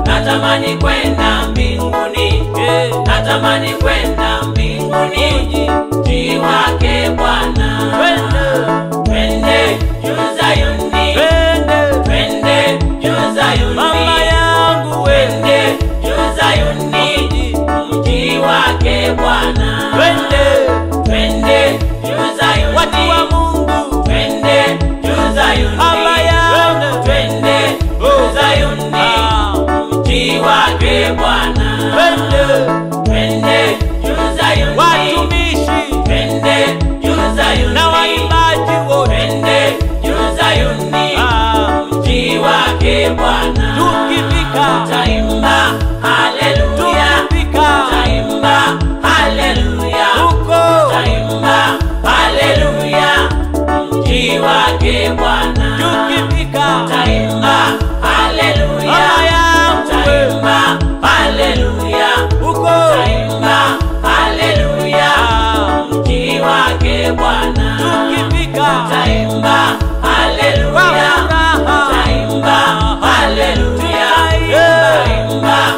natamani kwenda mbinguni, natamani kwenda mbinguni, mji wake Bwana. Twende juu Zayuni, twende juu Zayuni, mama yangu twende juu Zayuni, mji wake Bwana. Twende juu Zayuni, watu wa Mungu twende juu Zayuni, mama yangu twende juu Zayuni, mji wake Bwana. Twende juu Zayuni, watumishi twende juu Zayuni, na waimbaji wote twende juu Zayuni, mji wake Bwana. tukifika Taimba haleluya, tukifika taimba haleluya, huko taimba haleluya, mji wake Bwana. tukifika Taimba haleluya, mama yangu taimba haleluya, huko taimba haleluya, mji wake Bwana. tukifika Taimba haleluya, taimba haleluya, taimba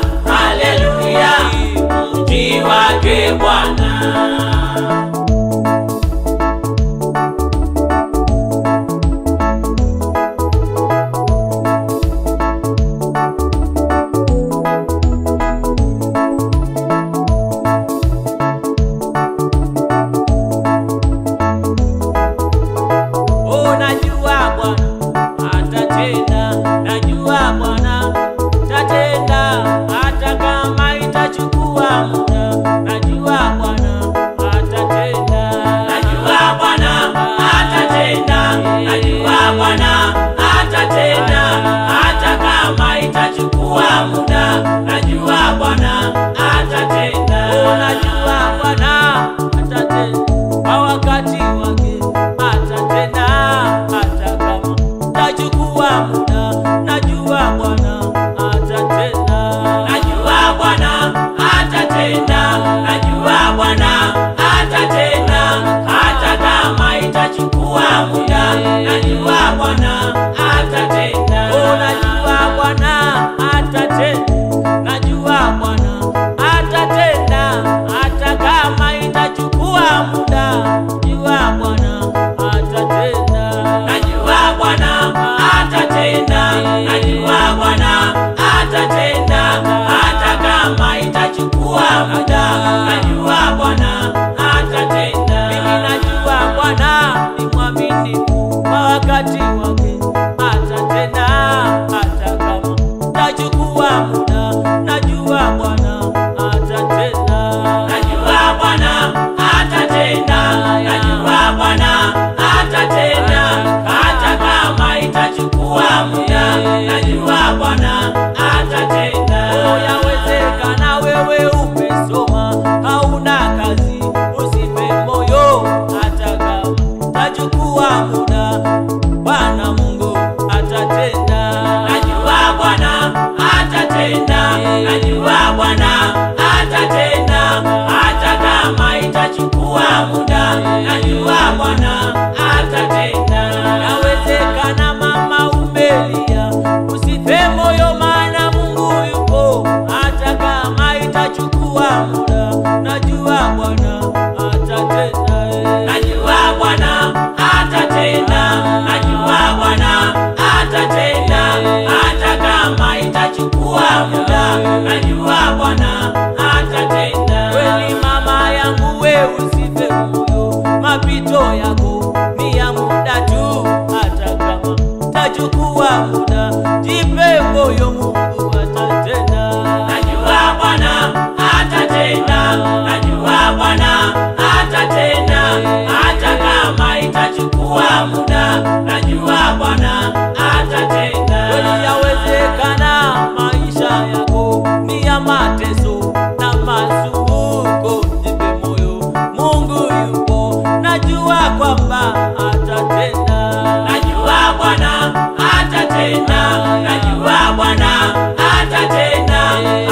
tachukua muda, najua Bwana atatenda. Najua Bwana atatenda, najua Bwana atatenda, hata kama itachukua muda, najua Bwana atatenda. Yawezekana wewe umesoma, hauna kazi, usife moyo, hata kama tachukua muda, Bwana Mungu atatenda. Najua Bwana atatenda, najua Bwana atatenda, hata kama itachukua muda, najua Bwana atatenda. Yawezekana mama umelia, usife moyo, maana Mungu yupo, hata kama itachukua muda, najua Bwana atatenda. Najua Bwana atatenda, najua Bwana atatenda, hata kama itachukua muda, najua Bwana atatenda. Kweli mama yangu we usife moyo, mapito yako ni ya muda tu, hata kama tachukua muda, jipe moyo, Mungu atatenda. Najua Bwana atatenda, najua Bwana atatenda, hata kama itachukua muda, najua Bwana atatenda. Kweli yawezekana maisha yako ni ya mateso na masumbuko, jipe moyo, Mungu yupo, najua kwamba atatenda. Najua Bwana atatenda, najua Bwana atatenda,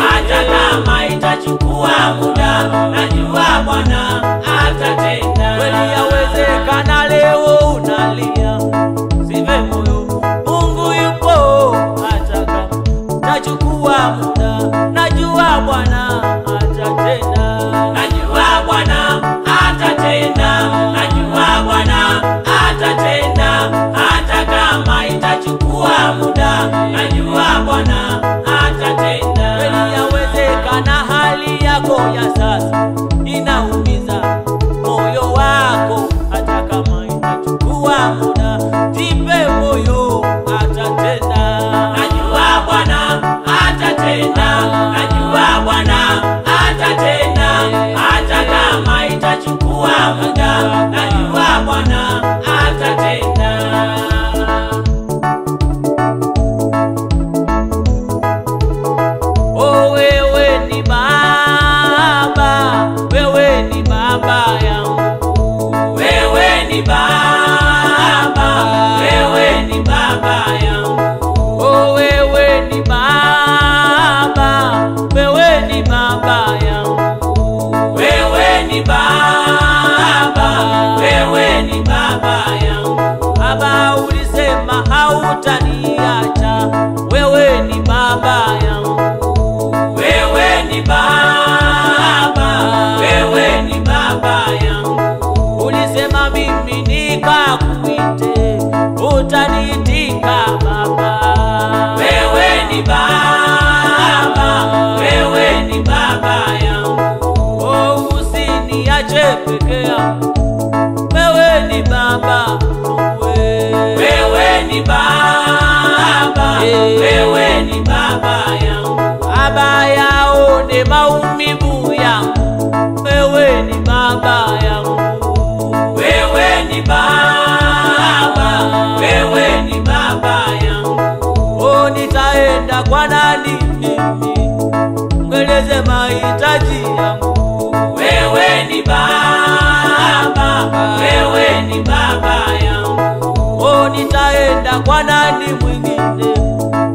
hata kama itachukua muda, najua Bwana atatenda. Kweli yawezekana leo unalia, usife moyo, Mungu yupo, hata kama tachukua muda, najua Bwana atatenda. Najua Bwana atatenda, najua Bwana atatenda, hata kama itachukua muda, najua Bwana atatenda. Kweli yawezekana hali yako ya sasa inaumiza moyo wako, hata kama itachukua muda, jipe moyo, atatenda. Najua Bwana atatenda, najua Bwana atatenda, hata kama itachukua muda, najua Bwana atatenda. Oh, wewe ni Baba, wewe ni Baba yangu, Wewe ni Baba, wewe ni Baba yangu. oh, wewe ni Baba, wewe ni Baba yangu. Wewe ni Baba, wewe ni Baba yangu. Baba ulisema hautaniacha, wewe ni Baba yangu. Wewe ni Baba, wewe ni Baba yangu. Ulisema mimi nikakuite, utaniitika Baba. Wewe ni Baba, wewe ni Baba yangu. Oh, usiniache peke yangu, wewe ni Baba yangu. Wewe ni Baba, wewe ni Baba yangu. Baba yaone maumivu yangu, wewe ni Baba yangu. Wewe ni Baba, wewe ni Baba yangu. Oh, nitaenda kwa nani mimi, mweleze mahitaji yangu. Wewe ni Baba, wewe ni Baba yangu. Oh, nitaenda kwa nani mwingine,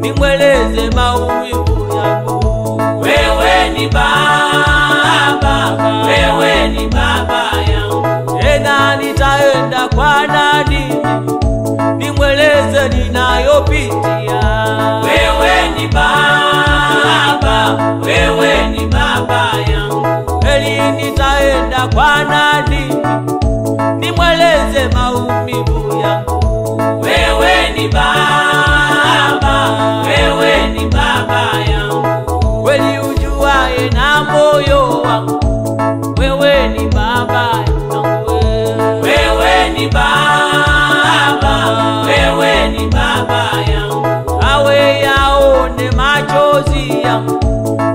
nimweleze maumivu yangu. Wewe ni Baba, wewe ni Baba yangu. Tena nitaenda kwa nani, nimweleze ninayopitia. Wewe ni Baba, wewe ni Baba yangu. Eli nitaenda kwa nani, nimweleze maumivu yangu. Wewe ni Baba, wewe ni Baba yangu. Kweli ujuaye na moyo wangu, wewe ni Baba yangu. Wewe ni Baba, wewe ni Baba yangu. Awe yaone macho yangu,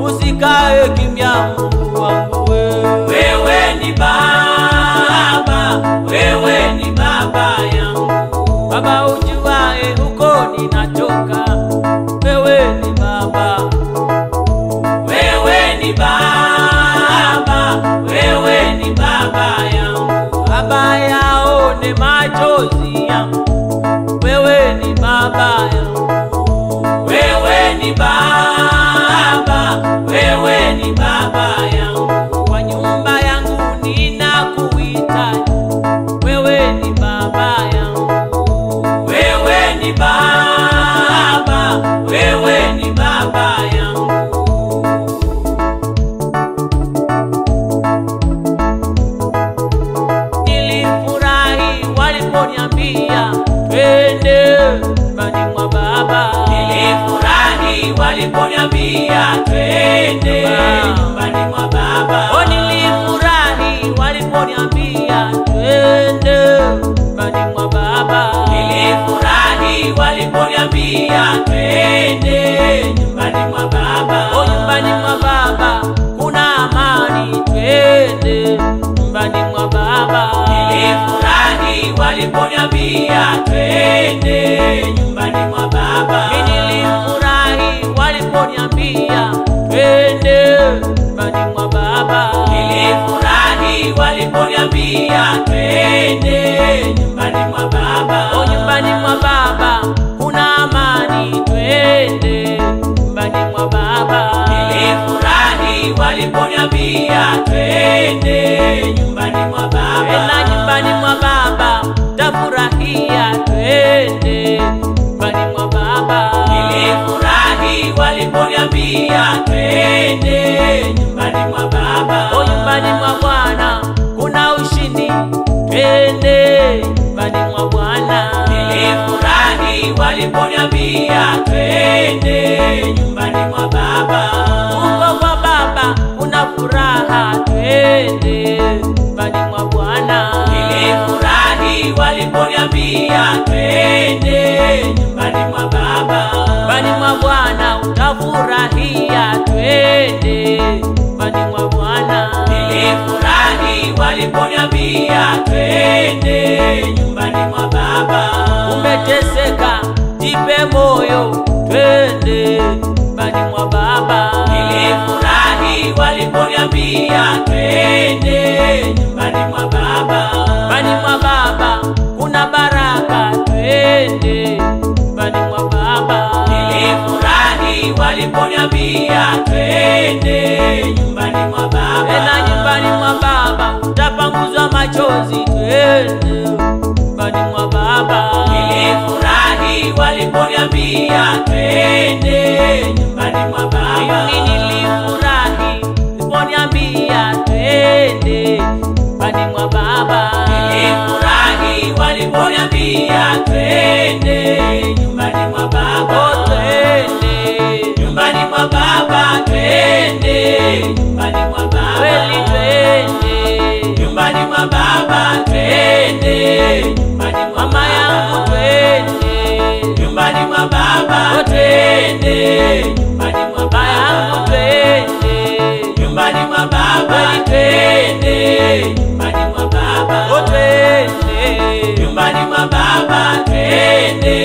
usikae kimya Mungu wangu wewe. Wewe ni Baba, wewe ni Baba yangu. Baba ujuae huko ninatoka, wewe ni Baba. Wewe ni Baba, wewe ni Baba yangu. Baba yaone machozi yangu, wewe ni Baba yangu. Wewe ni Baba, wewe ni Baba yangu. Kwa nyumba yangu ninakuhitaji, wewe ni Baba yangu. Wewe ni Baba, wewe ni Baba yangu. Nilifurahi waliponiambia twende nyumbani mwa Baba. Nilifurahi waliponiambia twende nyumbani mwa Baba. Oh, nilifurahi waliponiambia twende nyumbani mwa Baba. Nilifurahi waliponiambia twende nyumbani mwa Baba. Oh, nyumbani mwa Baba kuna amani, twende nyumbani mwa Baba. Nilifurahi waliponiambia twende nyumbani mwa Baba. Nilifurahi waliponiambia twende nyumbani mwa Baba. Nilifurahi waliponiambia twende nyumbani mwa Baba. Oh, nyumbani mwa Baba kuna amani, twende nyumbani mwa Baba. Nilifurahi waliponiambia twende nyumbani mwa Baba. Na nyumbani mwa Baba tafurahia, twende nyumbani mwa Baba. Nilifurahi waliponiambia twende nyumbani mwa Baba. Oh, nyumbani mwa Bwana kuna ushindi, twende nyumbani mwa Bwana. Nilifurahi waliponiambia twende nyumbani mwa Baba. Huko kwa Baba kuna furaha, twende nyumbani mwa Bwana. Nilifurahi waliponiambia twende nyumbani mwa Baba. Nyumbani mwa Bwana utafurahia, twende nyumbani mwa Bwana. Nilifurahi waliponiambia twende nyumbani mwa Baba. Umeteseka, jipe moyo, twende nyumbani mwa Baba. Nilifurahi waliponiambia twende nyumbani mwa Baba. Nyumbani mwa Baba kuna baraka, twende nyumbani mwa Baba. Nilifurahi waliponiambia twende nyumbani mwa Baba. Na nyumbani mwa Baba utapanguzwa machozi, twende nyumbani mwa Baba. Nilifurahi waliponiambia twende nyumbani mwa Baba. Mimi nilifurahi waliponiambia twende nyumbani mwa Baba. Nilifurahi waliponiambia twende nyumbani mwa Baba. Oh, twende Nyumbani mwa Baba twende nyumbani mwa Baba. kweli, twende Nyumbani mwa Baba twende nyumbani mwa mama yangu, Baba. twende Nyumbani mwa Baba twende nyumbani mwa baba yangu, Baba. twende Nyumbani mwa Baba twende nyumbani mwa Baba. oh, twende Nyumbani mwa Baba twende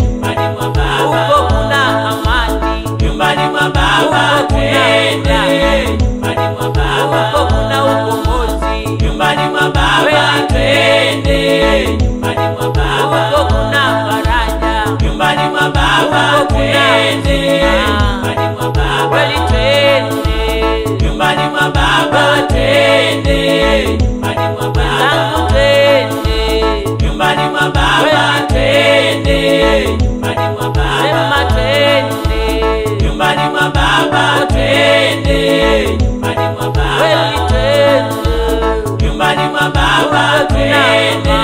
nyumbani mwa Baba. huko kuna amani, Nyumbani mwa Baba twende nyumbani mwa Baba. huko kuna ukombozi, Nyumbani mwa Baba twende nyumbani mwa Baba. huko kuna faraja, Nyumbani mwa Baba twende nyumbani mwa Baba. kweli, twende Nyumbani mwa Baba twende nyumbani mwa Baba. zangu, twende Nyumbani mwa Baba twende nyumbani mwa Baba. sema twende Nyumbani mwa Baba twende nyumbani mwa Baba. kweli, twende Nyumbani mwa Baba twende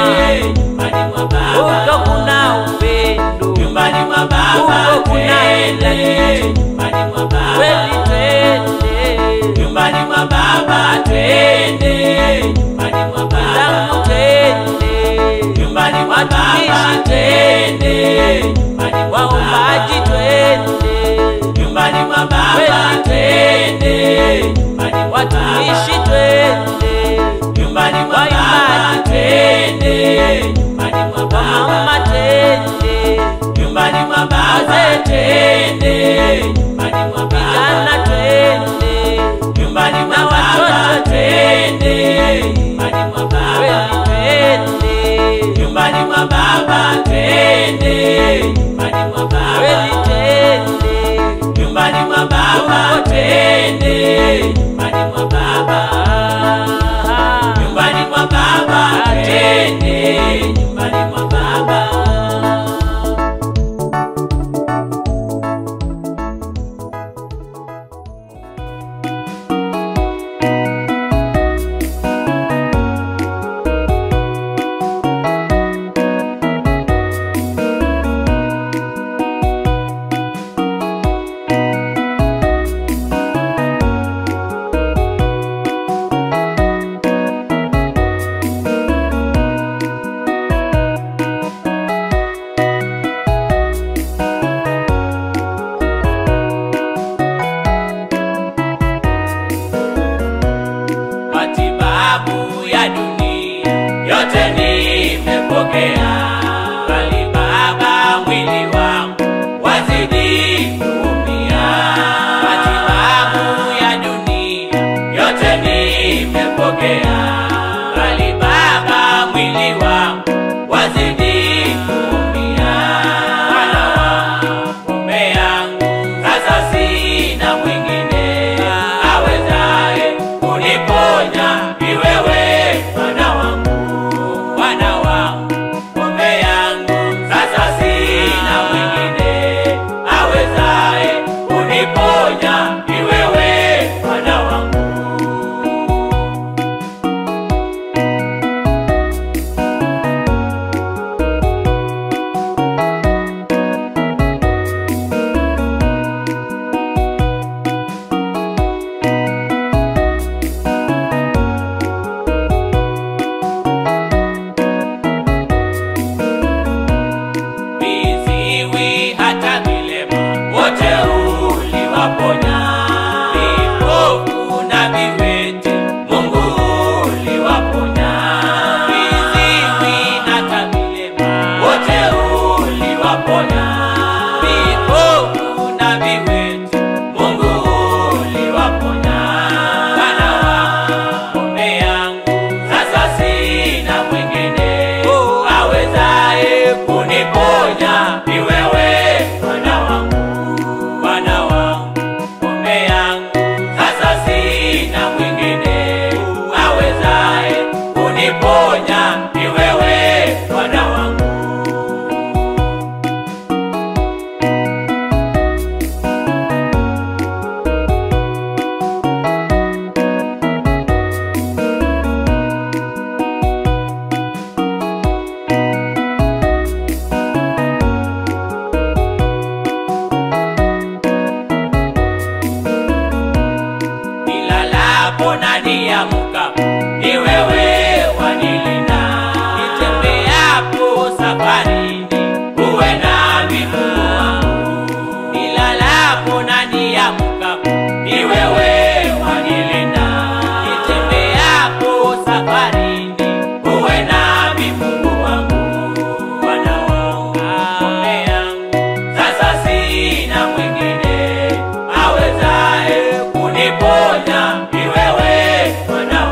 nyumbani mwa Baba. huko kuna upendo, Nyumbani mwa Baba huko kuna twende nyumbani mwa Baba. kweli, twende Nyumbani mwa Baba twende nyumbani mwa Baba. zangu, twende Nyumbani mwa Baba watumishi, twende twende nyumbani mwa waombaji, Baba. twende Nyumbani mwa Baba kweli, nyumbani mwa Baba, twende nyumbani mwa Baba, twende nyumbani mwa Baba, twende nyumbani mwa Baba, nyumbani mwa Baba, twende nyumbani mwa Baba. Matibabu ya dunia yote nimepokea, bali Baba mwili wangu wazidi kuumia. Matibabu ya dunia yote nimepokea, bali Baba mwili wangu wazidi kuumia. Bwana wangu pombe yangu, sasa sina mwingine awezaye kuniponya, ni wewe Bwana wangu. Bwana wangu pombe yangu, sasa sina mwingine awezaye kuniponya, ni wewe Bwana wangu. Viziwi hata vilema wote uliwaponya, vipofu na viwete Mungu uliwaponya. Viziwi hata vilema wote uliwaponya, vipofu na viwete Mungu uliwaponya. Bwana wangu pombe yangu, sasa sina mwingine awezaye kuniponya, ni wewe Bwana wangu. Bwana wangu pombe yangu, sasa sina mwingine awezaye kuniponya, ni wewe Bwana wangu. Nilalapo na niamkapo, ni wewe wanilinda. Nitembeapo safarini, uwe nami Mungu wangu. Nilalapo na niamkapo, ni wewe wanilinda. Nitembeapo safarini, uwe nami Mungu wangu. Bwana wangu pombe yangu, sasa sina mwingine awezaye kuniponya, ni wewe Bwana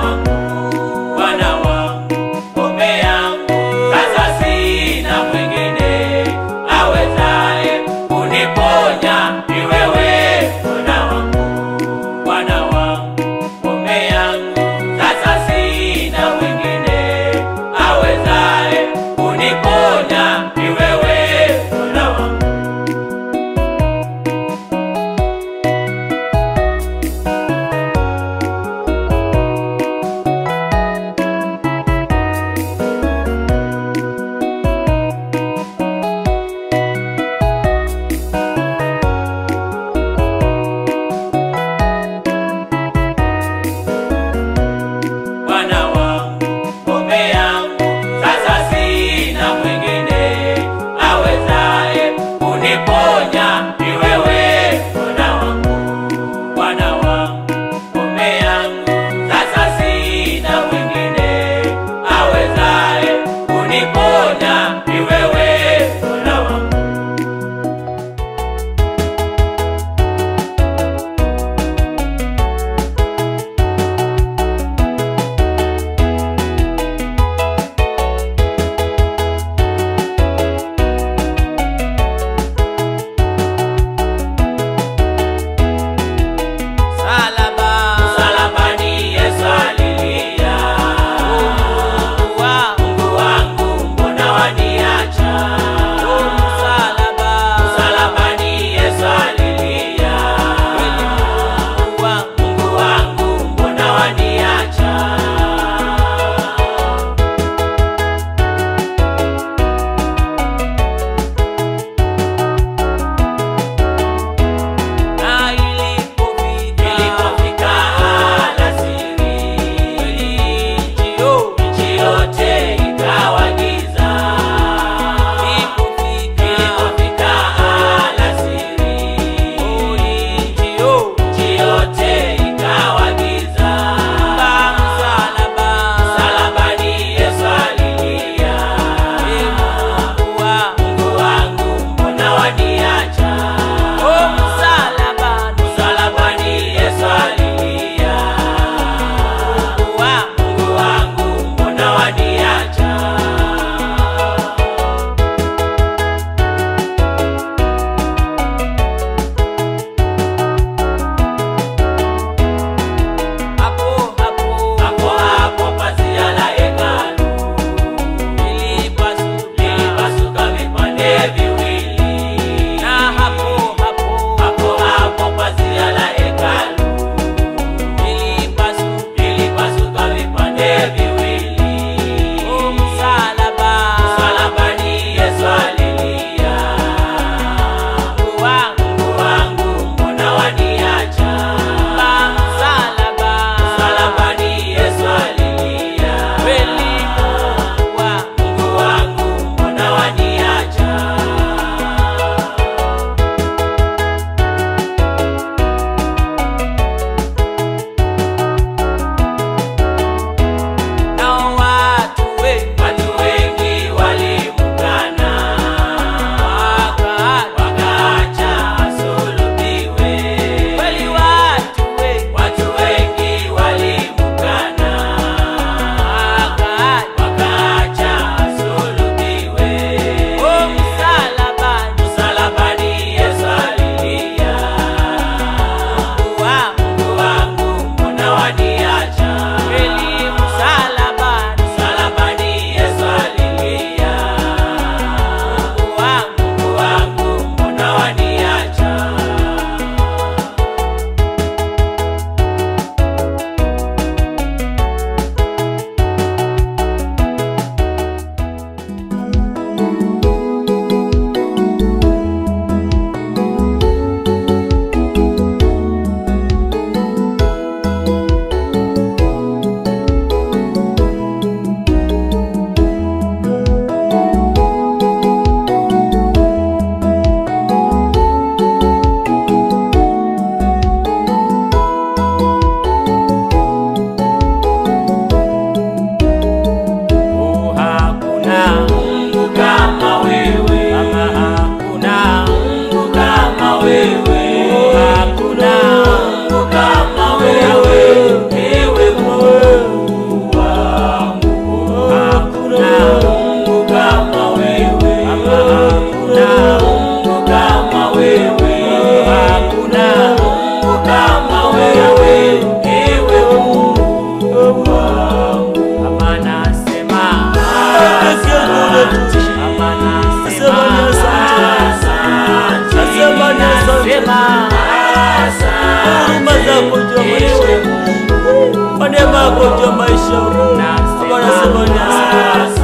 kuponya maisha yangu. Baba nasema ni asante.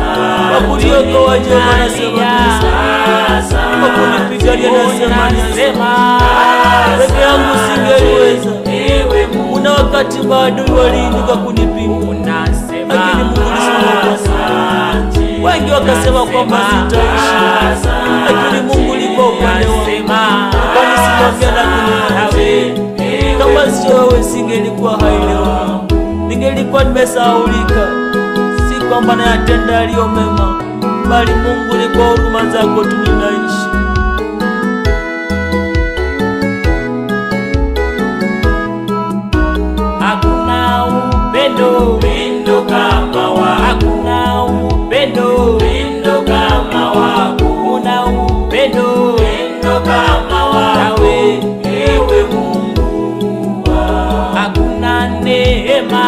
Kwa kuniokoa Jehova nasema ni asante. Kwa kunipigania nasema ni asante. Peke yangu singeliweza. Kuna wakati maadui waliinuka kunipinga, lakini Mungu ulisimama. Wengi wakasema kwamba sitaishi, lakini Mungu ulikuwa upande wangu. Ukanisimamia na kuniokoa. Kama sio wewe singelikuwa hai leo. Ningelikuwa nimesahaulika. Si kwamba nayatenda yaliyo mema, bali Mungu ni kwa huruma zako tu ninaishi. Hakuna upendo kama wako. Hakuna upendo kama wako. Kuna upendo kama wako. Ewe Mungu wangu. Hakuna neema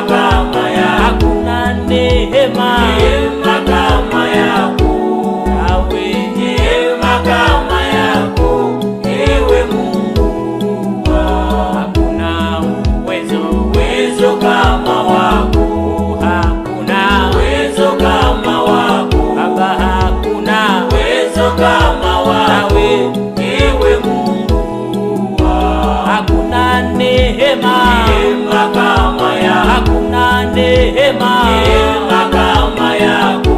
kama yako. Hakuna neema kama yako. Neema kama yako. Ewe Mungu wangu. Hakuna uwezo kama wako. Hakuna uwezo kama wako. Baba hakuna uwezo kama wako. Ewe Mungu wangu. Hakuna neema kama yako. Hakuna neema kama yako.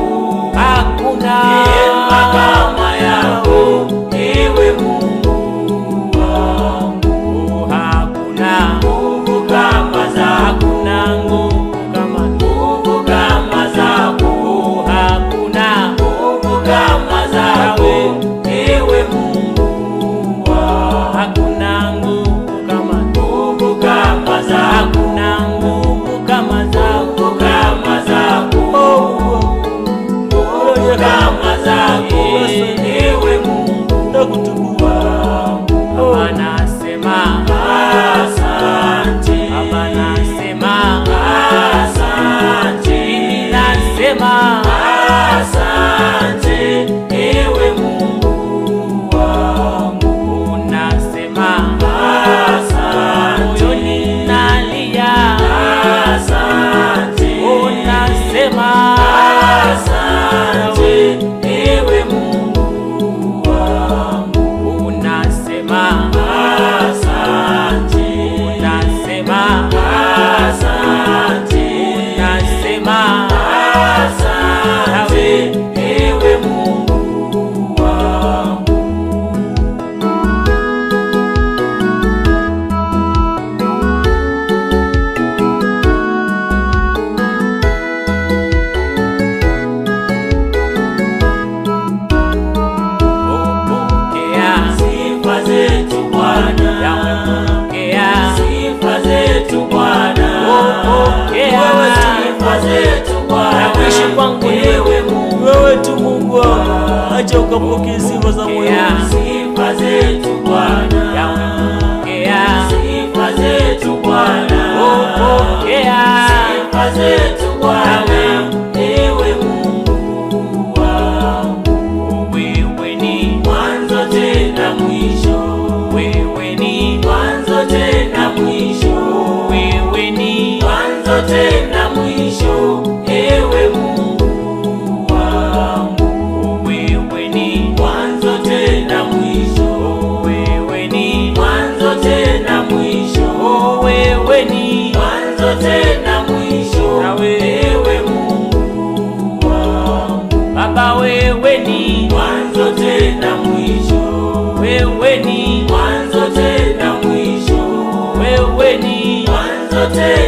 Hakuna neema kama yako. Ewe Mungu wangu. Hakuna nguvu kama zako. Hakuna nguvu kama zako. Hakuna nguvu kama zako. Ewe Mungu wangu. Hakuna nguvu kama zako. Hakuna nguvu kama zako. Kama zako. Ewe Mungu nakutukuza. Baba nasema asante. Baba nasema asante. Mimi nasema asante. Ewe Mungu wangu. Nasema asante. Moyoni nalia asante. Unasema asante. Ewe Mungu wangu. Unasema asante. Unasema asante. Unasema asante. Ewe Mungu wangu. Sifa zetu Bwana, sifa zetu Bwana, sifa zetu Bwana. Kuishi kwangu wewe Mungu, wewe tu Mungu wangu. Acha ukapokee sifa za moyo. Sifa zetu Bwana, sifa zetu Bwana, sifa zetu Bwana. Ewe Mungu wangu, wewe ni mwanzo tena mwisho. Wewe ni mwanzo tena mwisho. Wewe ni mwanzo tena mwisho. Ewe Mungu wangu, wewe ni mwanzo tena mwisho. Wewe ni mwanzo tena mwisho. Wewe ni mwanzo tena mwisho. Na wewe Mungu wangu, Baba wewe ni mwanzo tena mwisho. Wewe ni mwanzo tena mwisho. Wewe ni mwanzo tena